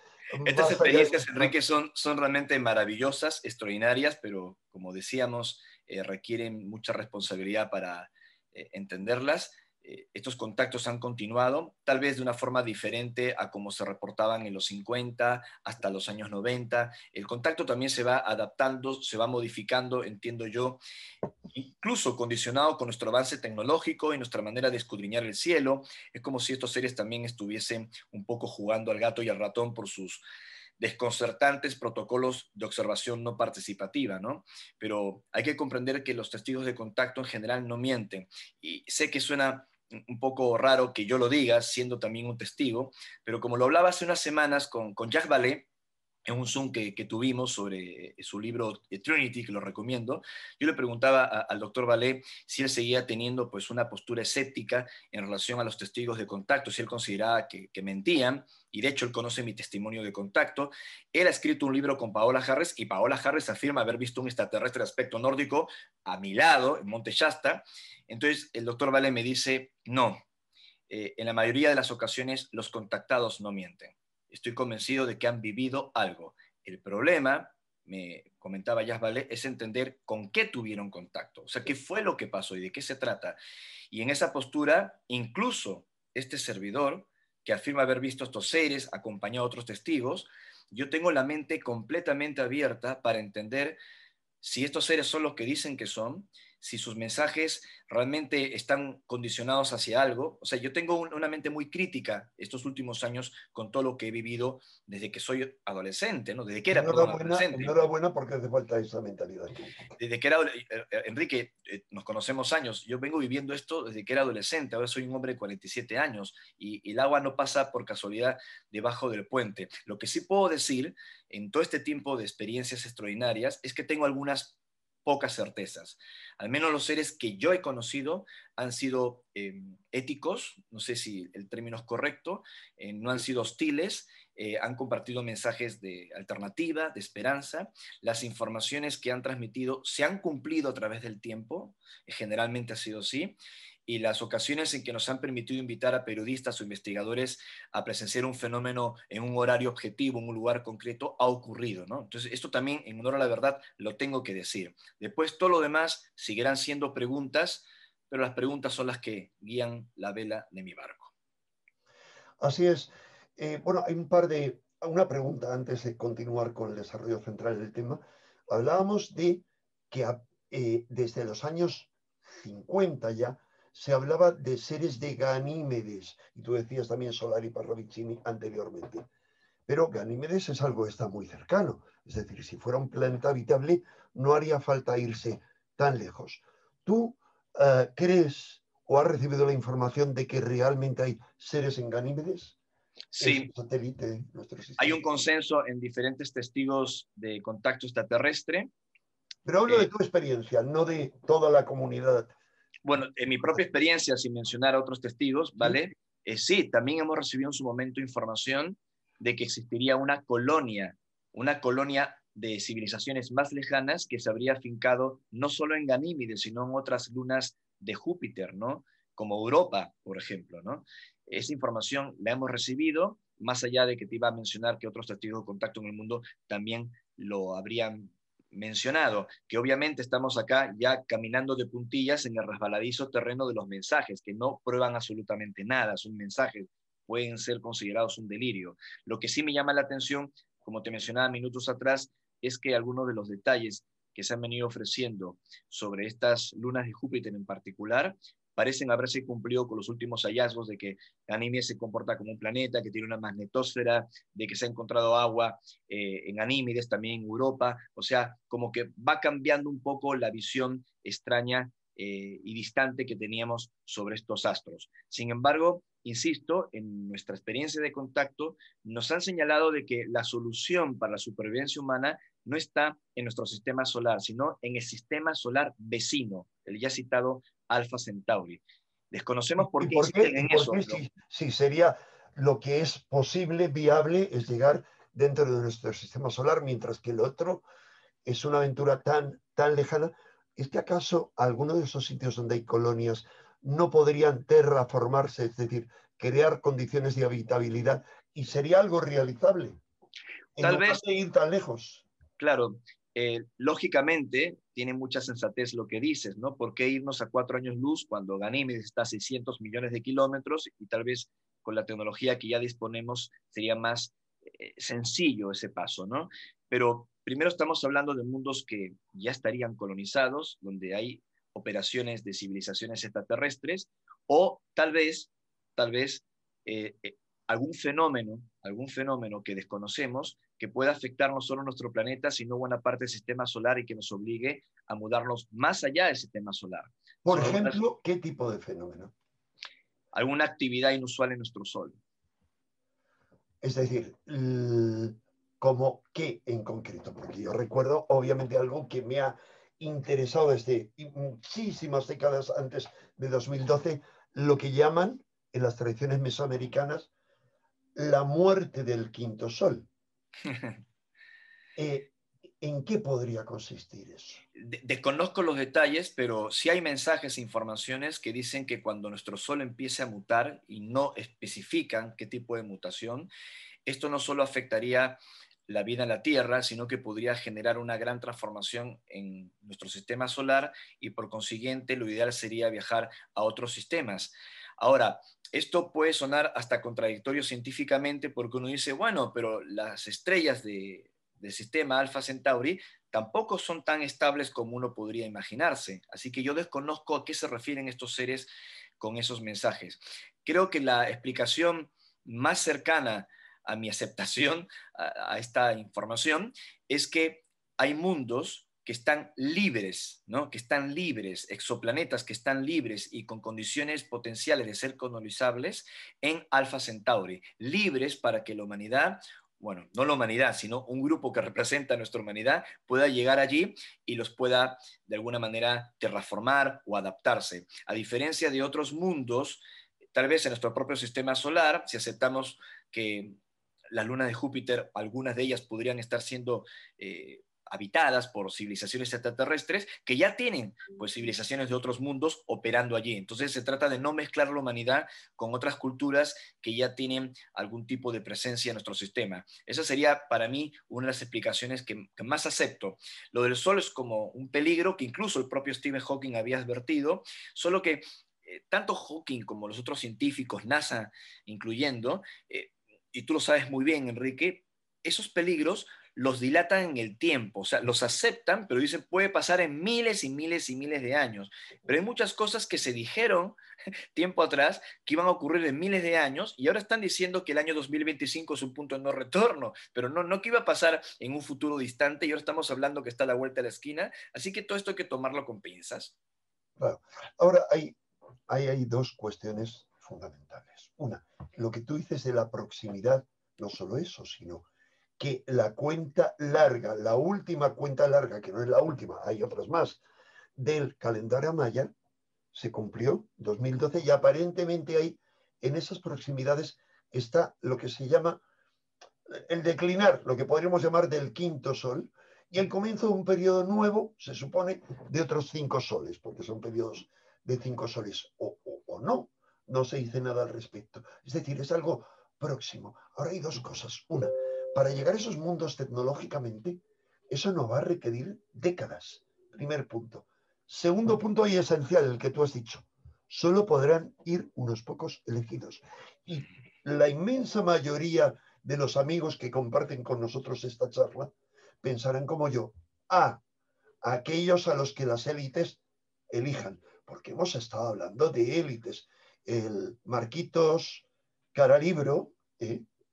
Estas más allá experiencias, Enrique, son realmente maravillosas, extraordinarias, pero como decíamos, requieren mucha responsabilidad para entenderlas. Estos contactos han continuado, tal vez de una forma diferente a como se reportaban en los 50 hasta los años 90. El contacto también se va adaptando, se va modificando, entiendo yo, incluso condicionado con nuestro avance tecnológico y nuestra manera de escudriñar el cielo. Es como si estos seres también estuviesen un poco jugando al gato y al ratón por sus desconcertantes protocolos de observación no participativa, ¿no? Pero hay que comprender que los testigos de contacto en general no mienten. Y sé que suena un poco raro que yo lo diga, siendo también un testigo, pero como lo hablaba hace unas semanas con Jacques Vallée, en un Zoom que tuvimos sobre su libro Trinity, que lo recomiendo, yo le preguntaba al doctor Vallée si él seguía teniendo pues una postura escéptica en relación a los testigos de contacto, si él consideraba que mentían, y de hecho él conoce mi testimonio de contacto. Él ha escrito un libro con Paola Harris, y Paola Harris afirma haber visto un extraterrestre de aspecto nórdico a mi lado, en Monte Shasta. Entonces el doctor Vallée me dice, no, en la mayoría de las ocasiones los contactados no mienten. Estoy convencido de que han vivido algo. El problema, me comentaba Jazz Vallée, es entender con qué tuvieron contacto, o sea, qué fue lo que pasó y de qué se trata. Y en esa postura, incluso este servidor, que afirma haber visto estos seres, acompañado a otros testigos, yo tengo la mente completamente abierta para entender si estos seres son los que dicen que son, si sus mensajes realmente están condicionados hacia algo. O sea, yo tengo una mente muy crítica estos últimos años con todo lo que he vivido desde que soy adolescente, ¿no? Desde que era, perdón, Enhorabuena, adolescente. enhorabuena porque hace falta esa mentalidad crítica. Desde que era, Enrique, nos conocemos años, yo vengo viviendo esto desde que era adolescente, ahora soy un hombre de 47 años y el agua no pasa por casualidad debajo del puente. Lo que sí puedo decir en todo este tiempo de experiencias extraordinarias es que tengo algunas pocas certezas. Al menos los seres que yo he conocido han sido éticos, no sé si el término es correcto, no han sido hostiles, han compartido mensajes de alternativa, de esperanza. Las informaciones que han transmitido se han cumplido a través del tiempo, generalmente ha sido así, y las ocasiones en que nos han permitido invitar a periodistas o investigadores a presenciar un fenómeno en un horario objetivo, en un lugar concreto, ha ocurrido, ¿no? Entonces, esto también, en honor a la verdad, lo tengo que decir. Después, todo lo demás seguirán siendo preguntas, pero las preguntas son las que guían la vela de mi barco. Así es. Bueno, hay una pregunta antes de continuar con el desarrollo central del tema. Hablábamos de que desde los años 50 ya se hablaba de seres de Ganímedes, y tú decías también Solari Parravicini anteriormente. Pero Ganímedes es algo que está muy cercano. Es decir, si fuera un planeta habitable, no haría falta irse tan lejos. ¿Tú crees o has recibido la información de que realmente hay seres en Ganímedes? Es Sí, un satélite de nuestro sistema. hay un consenso en diferentes testigos de contacto extraterrestre. Pero hablo de tu experiencia, no de toda la comunidad. Bueno, en mi propia experiencia, sin mencionar a otros testigos, ¿vale? ¿Sí? Sí, también hemos recibido en su momento información de que existiría una colonia de civilizaciones más lejanas que se habría afincado no solo en Ganímedes, sino en otras lunas de Júpiter, ¿no? Como Europa, por ejemplo, ¿no? Esa información la hemos recibido, más allá de que te iba a mencionar que otros testigos de contacto en el mundo también lo habrían mencionado, que obviamente estamos acá ya caminando de puntillas en el resbaladizo terreno de los mensajes, que no prueban absolutamente nada, son mensajes, pueden ser considerados un delirio. Lo que sí me llama la atención, como te mencionaba minutos atrás, es que algunos de los detalles que se han venido ofreciendo sobre estas lunas de Júpiter en particular parecen haberse cumplido con los últimos hallazgos de que Ganímedes se comporta como un planeta, que tiene una magnetosfera, de que se ha encontrado agua en Ganímedes, también en Europa. O sea, como que va cambiando un poco la visión extraña y distante que teníamos sobre estos astros. Sin embargo, insisto, en nuestra experiencia de contacto, nos han señalado de que la solución para la supervivencia humana no está en nuestro sistema solar, sino en el sistema solar vecino, el ya citado Alpha Centauri. Desconocemos por qué insisten en eso. Si sería lo que es posible, viable, es llegar dentro de nuestro sistema solar, mientras que el otro es una aventura tan lejana. ¿Es que acaso alguno de esos sitios donde hay colonias no podrían terraformarse, es decir, crear condiciones de habitabilidad, y sería algo realizable en Tal lugar vez, de ir tan lejos? claro, lógicamente tiene mucha sensatez lo que dices, ¿no? ¿Por qué irnos a 4 años luz cuando Ganímedes está a 600 millones de kilómetros y tal vez con la tecnología que ya disponemos sería más sencillo ese paso, ¿no? Pero primero estamos hablando de mundos que ya estarían colonizados, donde hay operaciones de civilizaciones extraterrestres, o tal vez eh, eh, algún fenómeno que desconocemos que pueda afectar no solo nuestro planeta, sino buena parte del sistema solar y que nos obligue a mudarnos más allá del sistema solar. Por ejemplo, ¿qué tipo de fenómeno? Alguna actividad inusual en nuestro Sol. Es decir, como qué en concreto, porque yo recuerdo obviamente algo que me ha interesado desde muchísimas décadas antes de 2012, lo que llaman en las tradiciones mesoamericanas la muerte del quinto sol. ¿En qué podría consistir eso? Desconozco los detalles, pero sí hay mensajes e informaciones que dicen que cuando nuestro Sol empiece a mutar y no especifican qué tipo de mutación, esto no solo afectaría la vida en la Tierra, sino que podría generar una gran transformación en nuestro sistema solar y por consiguiente lo ideal sería viajar a otros sistemas. Ahora, esto puede sonar hasta contradictorio científicamente porque uno dice, bueno, pero las estrellas del sistema Alpha Centauri tampoco son tan estables como uno podría imaginarse. Así que yo desconozco a qué se refieren estos seres con esos mensajes. Creo que la explicación más cercana a mi aceptación a esta información es que hay mundos que están libres, ¿no? Que están libres, exoplanetas que están libres y con condiciones potenciales de ser colonizables en Alpha Centauri, libres para que la humanidad, bueno, no la humanidad, sino un grupo que representa a nuestra humanidad, pueda llegar allí y los pueda de alguna manera terraformar o adaptarse. A diferencia de otros mundos, tal vez en nuestro propio sistema solar, si aceptamos que las lunas de Júpiter, algunas de ellas podrían estar siendo habitadas por civilizaciones extraterrestres que ya tienen pues, civilizaciones de otros mundos operando allí. Entonces se trata de no mezclar la humanidad con otras culturas que ya tienen algún tipo de presencia en nuestro sistema. Esa sería para mí una de las explicaciones que más acepto. Lo del Sol es como un peligro que incluso el propio Stephen Hawking había advertido, solo que tanto Hawking como los otros científicos, NASA incluyendo, y tú lo sabes muy bien, Enrique, esos peligros los dilatan en el tiempo, o sea, los aceptan, pero dicen puede pasar en miles y miles y miles de años. Pero hay muchas cosas que se dijeron tiempo atrás que iban a ocurrir en miles de años y ahora están diciendo que el año 2025 es un punto de no retorno, pero no que iba a pasar en un futuro distante y ahora estamos hablando que está a la vuelta de la esquina, así que todo esto hay que tomarlo con pinzas. Claro. Ahora hay dos cuestiones fundamentales. Una, lo que tú dices de la proximidad, no solo eso, sino que la cuenta larga, la última cuenta larga, que no es la última, hay otras más, del calendario maya, se cumplió 2012 y aparentemente ahí, en esas proximidades, está lo que se llama el declinar, lo que podríamos llamar del quinto sol, y el comienzo de un periodo nuevo, se supone, de otros 5 soles, porque son periodos de 5 soles, o no, no se dice nada al respecto. Es decir, es algo próximo. Ahora hay dos cosas. Una, para llegar a esos mundos tecnológicamente, eso no va a requerir décadas. Primer punto. Segundo punto y esencial, el que tú has dicho. Solo podrán ir unos pocos elegidos. Y la inmensa mayoría de los amigos que comparten con nosotros esta charla pensarán como yo. Aquellos a los que las élites elijan, porque hemos estado hablando de élites. El Marquitos Caralibro,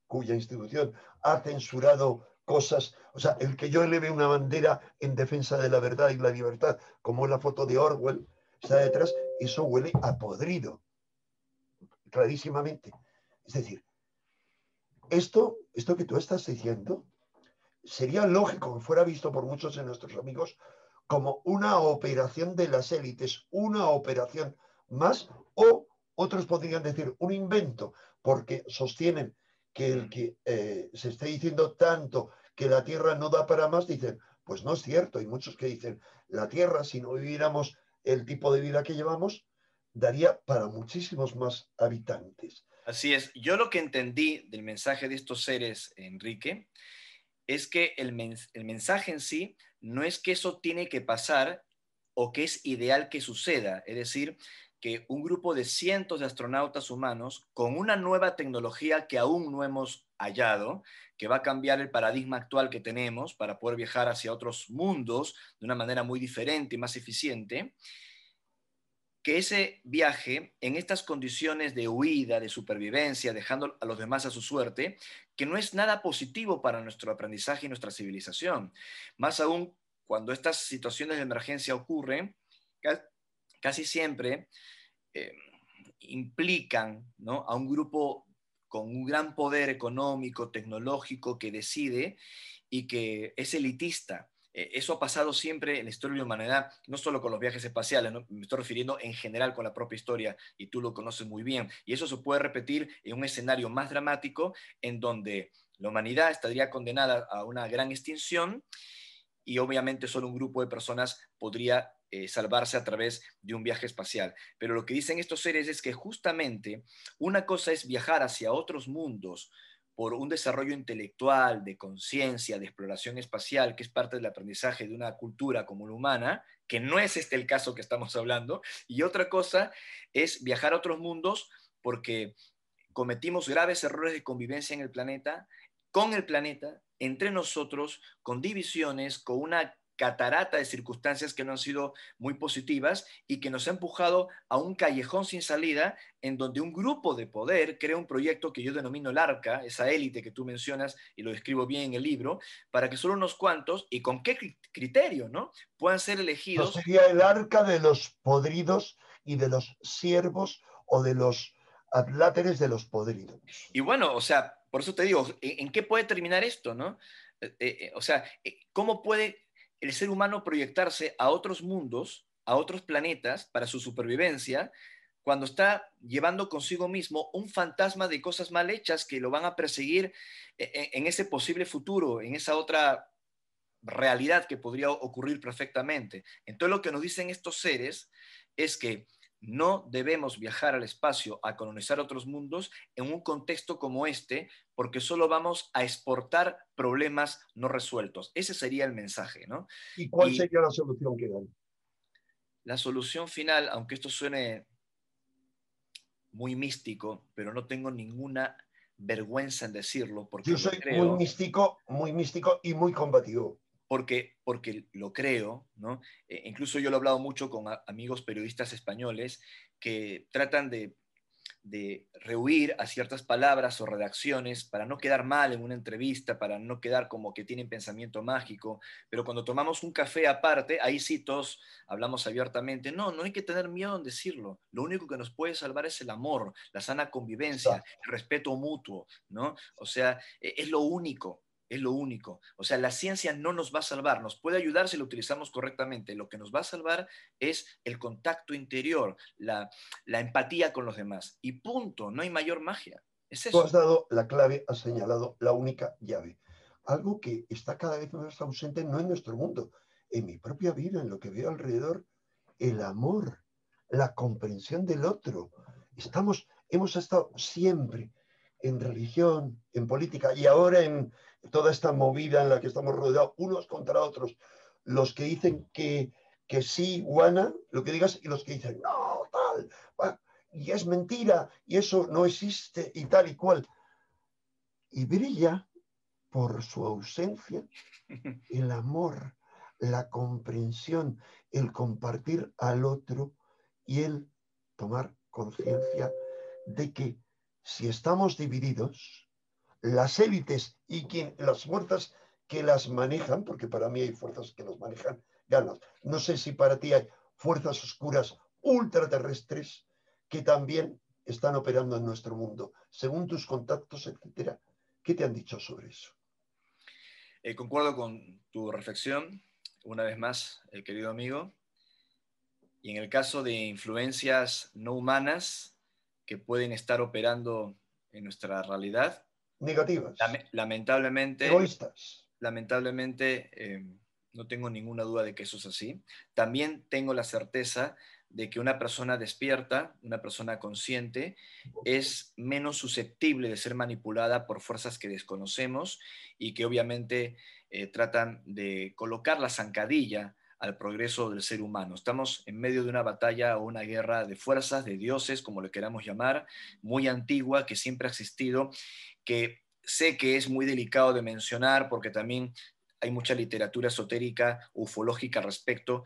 cuya institución ha censurado cosas, o sea, el que yo eleve una bandera en defensa de la verdad y la libertad, como la foto de Orwell, está detrás, eso huele a podrido, clarísimamente. Es decir, esto que tú estás diciendo sería lógico que fuera visto por muchos de nuestros amigos como una operación de las élites, una operación más, o otros podrían decir un invento, porque sostienen que el que se esté diciendo tanto que la Tierra no da para más, dicen, pues no es cierto. Hay muchos que dicen, la Tierra, si no viviéramos el tipo de vida que llevamos, daría para muchísimos más habitantes. Así es, yo lo que entendí del mensaje de estos seres, Enrique, es que el mensaje en sí no es que eso tiene que pasar o que es ideal que suceda, es decir, que un grupo de cientos de astronautas humanos con una nueva tecnología que aún no hemos hallado, que va a cambiar el paradigma actual que tenemos para poder viajar hacia otros mundos de una manera muy diferente y más eficiente, que ese viaje en estas condiciones de huida, de supervivencia, dejando a los demás a su suerte, que no es nada positivo para nuestro aprendizaje y nuestra civilización. Más aún cuando estas situaciones de emergencia ocurren, casi siempre implican, ¿no?, a un grupo con un gran poder económico, tecnológico, que decide y que es elitista. Eso ha pasado siempre en la historia de la humanidad, no solo con los viajes espaciales, ¿no? Me estoy refiriendo en general con la propia historia, y tú lo conoces muy bien. Y eso se puede repetir en un escenario más dramático, en donde la humanidad estaría condenada a una gran extinción y obviamente solo un grupo de personas podría salvarse a través de un viaje espacial. Pero lo que dicen estos seres es que justamente una cosa es viajar hacia otros mundos por un desarrollo intelectual, de conciencia, de exploración espacial, que es parte del aprendizaje de una cultura como la humana, que no es este el caso que estamos hablando, y otra cosa es viajar a otros mundos porque cometimos graves errores de convivencia en el planeta, con el planeta, entre nosotros, con divisiones, con una catarata de circunstancias que no han sido muy positivas y que nos ha empujado a un callejón sin salida en donde un grupo de poder crea un proyecto que yo denomino el arca, esa élite que tú mencionas y lo describo bien en el libro, para que solo unos cuantos, y con qué criterio, ¿no?, puedan ser Eso elegidos. sería el arca de los podridos y de los siervos o de los adláteres de los podridos. Y bueno, o sea, por eso te digo, ¿en qué puede terminar esto, no? O sea, ¿cómo puede el ser humano proyectarse a otros mundos, a otros planetas para su supervivencia, cuando está llevando consigo mismo un fantasma de cosas mal hechas que lo van a perseguir en ese posible futuro, en esa otra realidad que podría ocurrir perfectamente? Entonces lo que nos dicen estos seres es que no debemos viajar al espacio a colonizar otros mundos en un contexto como este, porque solo vamos a exportar problemas no resueltos. Ese sería el mensaje, ¿no? ¿Y cuál Y sería la solución que dan? la solución final, aunque esto suene muy místico, pero no tengo ninguna vergüenza en decirlo, Yo soy muy místico y muy combativo. Porque lo creo, ¿no? Incluso yo lo he hablado mucho con amigos periodistas españoles que tratan de rehuir a ciertas palabras o redacciones para no quedar mal en una entrevista, para no quedar como que tienen pensamiento mágico, pero cuando tomamos un café aparte, ahí sí todos hablamos abiertamente. No, no hay que tener miedo en decirlo. Lo único que nos puede salvar es el amor, la sana convivencia, Exacto. el respeto mutuo, ¿no? O sea, es lo único. Es lo único. O sea, la ciencia no nos va a salvar, nos puede ayudar si lo utilizamos correctamente. Lo que nos va a salvar es el contacto interior, la empatía con los demás. Y punto, no hay mayor magia. Es Tú has eso. dado la clave, has señalado la única llave. Algo que está cada vez más ausente no en nuestro mundo, en mi propia vida, en lo que veo alrededor, el amor, la comprensión del otro. Hemos estado siempre en religión, en política y ahora en toda esta movida en la que estamos rodeados unos contra otros. Los que dicen que sí, guana, lo que digas, y los que dicen no, tal, y es mentira, y eso no existe, y tal y cual. Y brilla por su ausencia el amor, la comprensión, el compartir al otro y el tomar conciencia de que si estamos divididos, las élites y las fuerzas que las manejan, porque para mí hay fuerzas que los manejan, ganan. No sé si para ti hay fuerzas oscuras ultraterrestres que también están operando en nuestro mundo. Según tus contactos, etcétera, ¿qué te han dicho sobre eso? Concuerdo con tu reflexión, una vez más, querido amigo. Y en el caso de influencias no humanas que pueden estar operando en nuestra realidad, Negativas, lamentablemente, egoístas. lamentablemente, no tengo ninguna duda de que eso es así. También tengo la certeza de que una persona despierta, una persona consciente, es menos susceptible de ser manipulada por fuerzas que desconocemos y que obviamente tratan de colocar la zancadilla al progreso del ser humano. Estamos en medio de una batalla o una guerra de fuerzas, de dioses, como le queramos llamar, muy antigua, que siempre ha existido, que sé que es muy delicado de mencionar porque también hay mucha literatura esotérica, ufológica al respecto,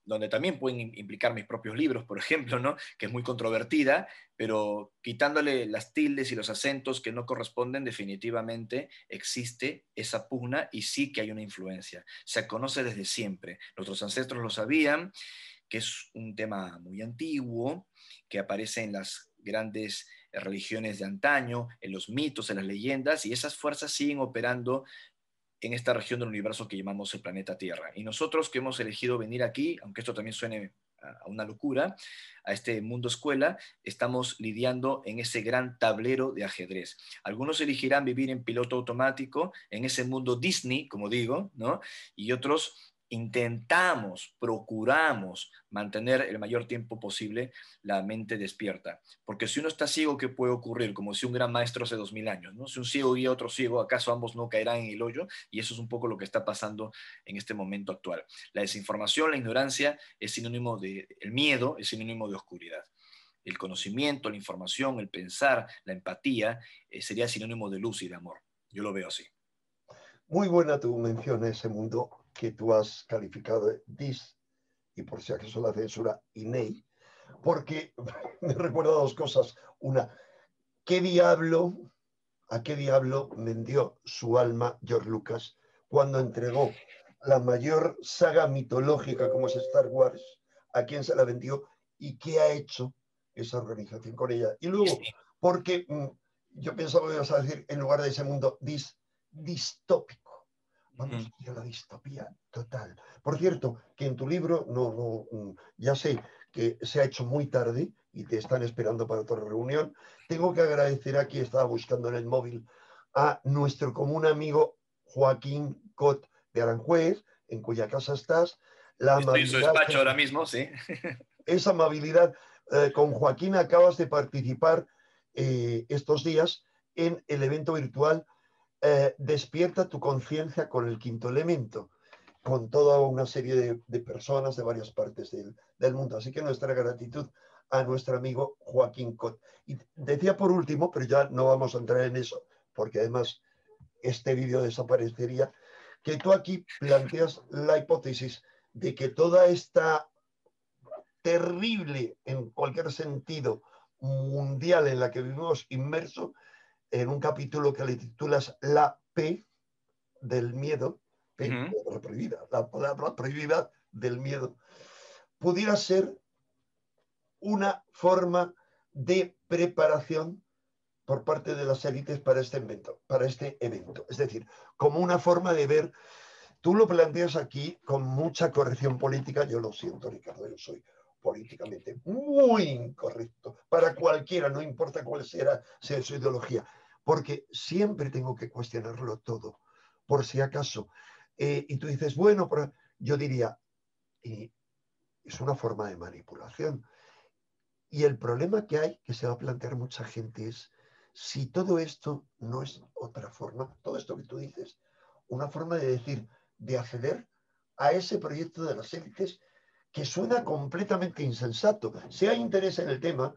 donde también pueden implicar mis propios libros, por ejemplo, ¿no? Que es muy controvertida, pero quitándole las tildes y los acentos que no corresponden, definitivamente existe esa pugna y sí que hay una influencia. Se conoce desde siempre. Nuestros ancestros lo sabían, que es un tema muy antiguo, que aparece en las grandes religiones de antaño, en los mitos, en las leyendas, y esas fuerzas siguen operando en esta región del universo que llamamos el planeta Tierra. Y nosotros que hemos elegido venir aquí, aunque esto también suene a una locura, a este mundo escuela, estamos lidiando en ese gran tablero de ajedrez. Algunos elegirán vivir en piloto automático, en ese mundo Disney, como digo, ¿no? Y otros procuramos mantener el mayor tiempo posible la mente despierta. Porque si uno está ciego, ¿qué puede ocurrir? Como si un gran maestro hace 2000 años, ¿no? Si un ciego guía a otro ciego, ¿acaso ambos no caerán en el hoyo? Y eso es un poco lo que está pasando en este momento actual. La desinformación, la ignorancia es sinónimo de, el miedo es sinónimo de oscuridad. El conocimiento, la información, el pensar, la empatía, sería sinónimo de luz y de amor. Yo lo veo así. Muy buena tu mención a ese mundo que tú has calificado de dis, y por si acaso la censura, INEI, porque me recuerda dos cosas. Una, ¿a qué diablo vendió su alma George Lucas cuando entregó la mayor saga mitológica como es Star Wars? ¿A quién se la vendió y qué ha hecho esa organización con ella? Y luego, porque yo pensaba que ibas a decir, en lugar de ese mundo distópico, vamos a la distopía total. Por cierto, que en tu libro, ya sé que se ha hecho muy tarde y te están esperando para otra reunión. Tengo que agradecer, aquí estaba buscando en el móvil, a nuestro común amigo Joaquín Cot de Aranjuez, en cuya casa estás. Estoy en su despacho ahora mismo, sí. Esa amabilidad. Con Joaquín acabas de participar estos días en el evento virtual Despierta tu conciencia con el quinto elemento, con toda una serie de personas de varias partes del mundo. Así que nuestra gratitud a nuestro amigo Joaquín Cot. Y decía por último, pero ya no vamos a entrar en eso, porque además este vídeo desaparecería, que tú aquí planteas la hipótesis de que toda esta terrible, en cualquier sentido, mundial en la que vivimos inmersos, en un capítulo que le titulas La P del miedo, palabra prohibida, la palabra prohibida del miedo, pudiera ser una forma de preparación por parte de las élites para este evento. Es decir, como una forma de ver, tú lo planteas aquí con mucha corrección política, yo lo siento, Ricardo, yo soy políticamente muy incorrecto para cualquiera, no importa cuál sea su ideología, porque siempre tengo que cuestionarlo todo, por si acaso. Y tú dices, bueno, yo diría, es una forma de manipulación. Y el problema que hay, que se va a plantear mucha gente, es si todo esto no es otra forma, todo esto que tú dices, una forma de decir, de acceder a ese proyecto de las élites que suena completamente insensato. Si hay interés en el tema,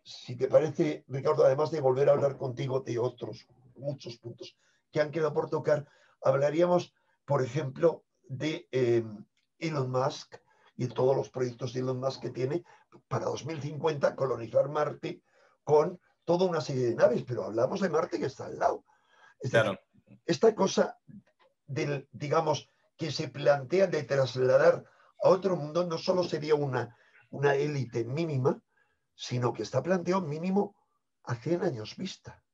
si te parece, Ricardo, además de volver a hablar contigo de otros muchos puntos que han quedado por tocar, hablaríamos, por ejemplo, de Elon Musk y todos los proyectos de Elon Musk que tiene para 2050 colonizar Marte con toda una serie de naves, pero hablamos de Marte que está al lado. Es decir, esta cosa del, digamos, que se plantea de trasladar a otro mundo no solo sería una élite mínima, sino que está planteado mínimo a 100 años vista.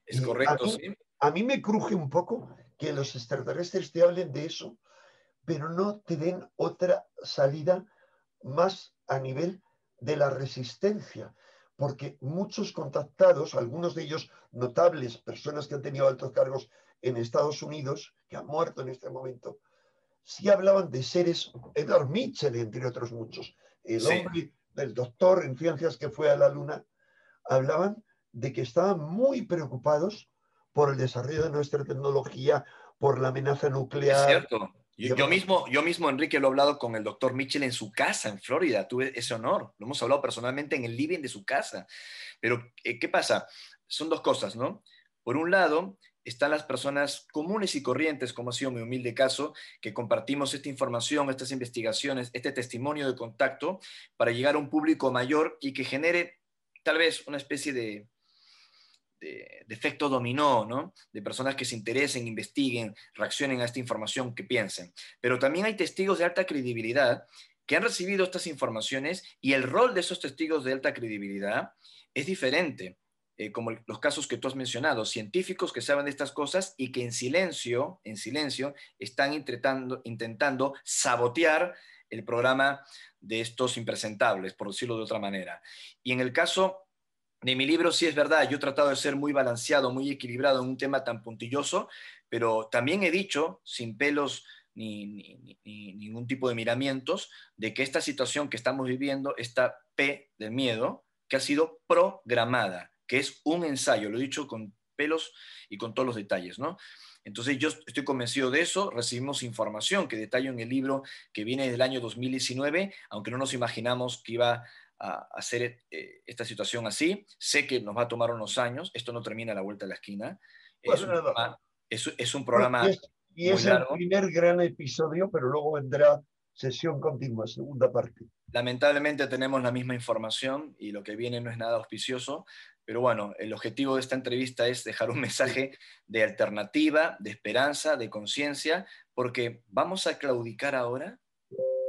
Es correcto, sí. A mí me cruje un poco que los extraterrestres te hablen de eso, pero no te den otra salida más a nivel de la resistencia, porque muchos contactados, algunos de ellos notables, personas que han tenido altos cargos en Estados Unidos, que han muerto en este momento, sí hablaban de seres, Edward Mitchell, entre otros muchos, el hombre del doctor en ciencias que fue a la Luna, hablaban de que estaban muy preocupados por el desarrollo de nuestra tecnología, por la amenaza nuclear. Es cierto. Yo mismo, Enrique, lo he hablado con el doctor Mitchell en su casa, en Florida. Tuve ese honor. Lo hemos hablado personalmente en el living de su casa. Pero, ¿qué pasa? Son dos cosas, ¿no? Por un lado, están las personas comunes y corrientes, como ha sido mi humilde caso, que compartimos esta información, estas investigaciones, este testimonio de contacto para llegar a un público mayor y que genere tal vez una especie de efecto dominó, ¿no? De personas que se interesen, investiguen, reaccionen a esta información, que piensen. Pero también hay testigos de alta credibilidad que han recibido estas informaciones y el rol de esos testigos de alta credibilidad es diferente, como los casos que tú has mencionado, científicos que saben de estas cosas y que en silencio están intentando sabotear el programa de estos impresentables, por decirlo de otra manera. Y en el caso de mi libro, sí es verdad, yo he tratado de ser muy balanceado, muy equilibrado en un tema tan puntilloso, pero también he dicho, sin pelos ni ningún tipo de miramientos, de que esta situación que estamos viviendo, esta P del miedo, que ha sido programada, que es un ensayo, lo he dicho con pelos y con todos los detalles, ¿no? Entonces yo estoy convencido de eso, recibimos información que detallo en el libro que viene del año 2019, aunque no nos imaginamos que iba a hacer esta situación así. Sé que nos va a tomar unos años, esto no termina a la vuelta de la esquina, Pues nada. Es un Bueno, programa y muy es el largo. primer gran episodio, pero luego vendrá sesión continua, segunda parte. Lamentablemente tenemos la misma información y lo que viene no es nada auspicioso, pero bueno, el objetivo de esta entrevista es dejar un mensaje de alternativa, de esperanza, de conciencia, porque vamos a claudicar ahora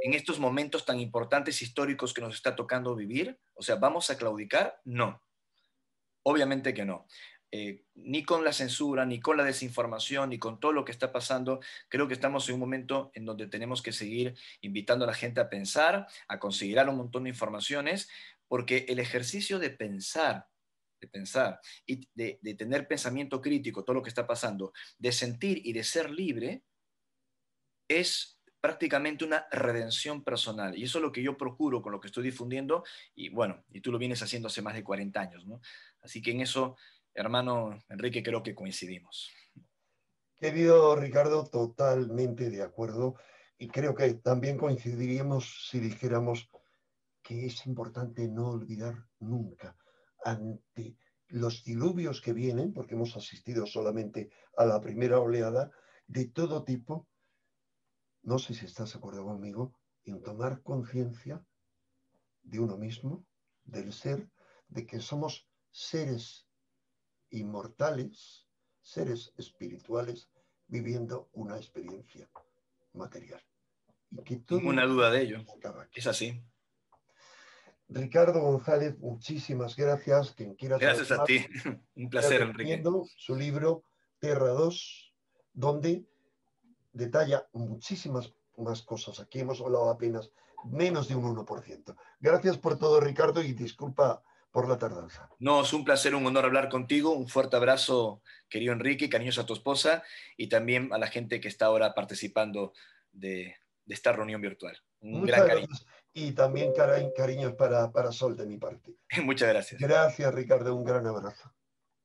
en estos momentos tan importantes históricos que nos está tocando vivir. O sea, ¿vamos a claudicar? No, obviamente que no. Ni con la censura, ni con la desinformación, ni con todo lo que está pasando. Creo que estamos en un momento en donde tenemos que seguir invitando a la gente a pensar, a considerar un montón de informaciones, porque el ejercicio de pensar y de tener pensamiento crítico, todo lo que está pasando, de sentir y de ser libre, es prácticamente una redención personal. Y eso es lo que yo procuro con lo que estoy difundiendo. Y bueno, y tú lo vienes haciendo hace más de 40 años, ¿no? Así que en eso, hermano Enrique, creo que coincidimos. Querido Ricardo, totalmente de acuerdo. Y creo que también coincidiríamos si dijéramos que es importante no olvidar nunca ante los diluvios que vienen, porque hemos asistido solamente a la primera oleada, de todo tipo. No sé si estás de acuerdo conmigo en tomar conciencia de uno mismo, del ser, de que somos seres inmortales, seres espirituales, viviendo una experiencia material. Y que todo Ninguna duda de ello. acaba aquí. Es así. Ricardo González, muchísimas gracias. Quien quiera saber Gracias a más, ti. Un te placer, Enrique. recomiendo su libro Terra 2, donde detalla muchísimas más cosas. Aquí hemos hablado apenas menos de un 1%. Gracias por todo, Ricardo, y disculpa por la tardanza. No, es un placer, un honor hablar contigo. Un fuerte abrazo, querido Enrique, cariñoso a tu esposa y también a la gente que está ahora participando de esta reunión virtual. Un gran Muchas cariño. gracias. Y también cariños para Sol de mi parte. Muchas gracias. Gracias, Ricardo. Un gran abrazo.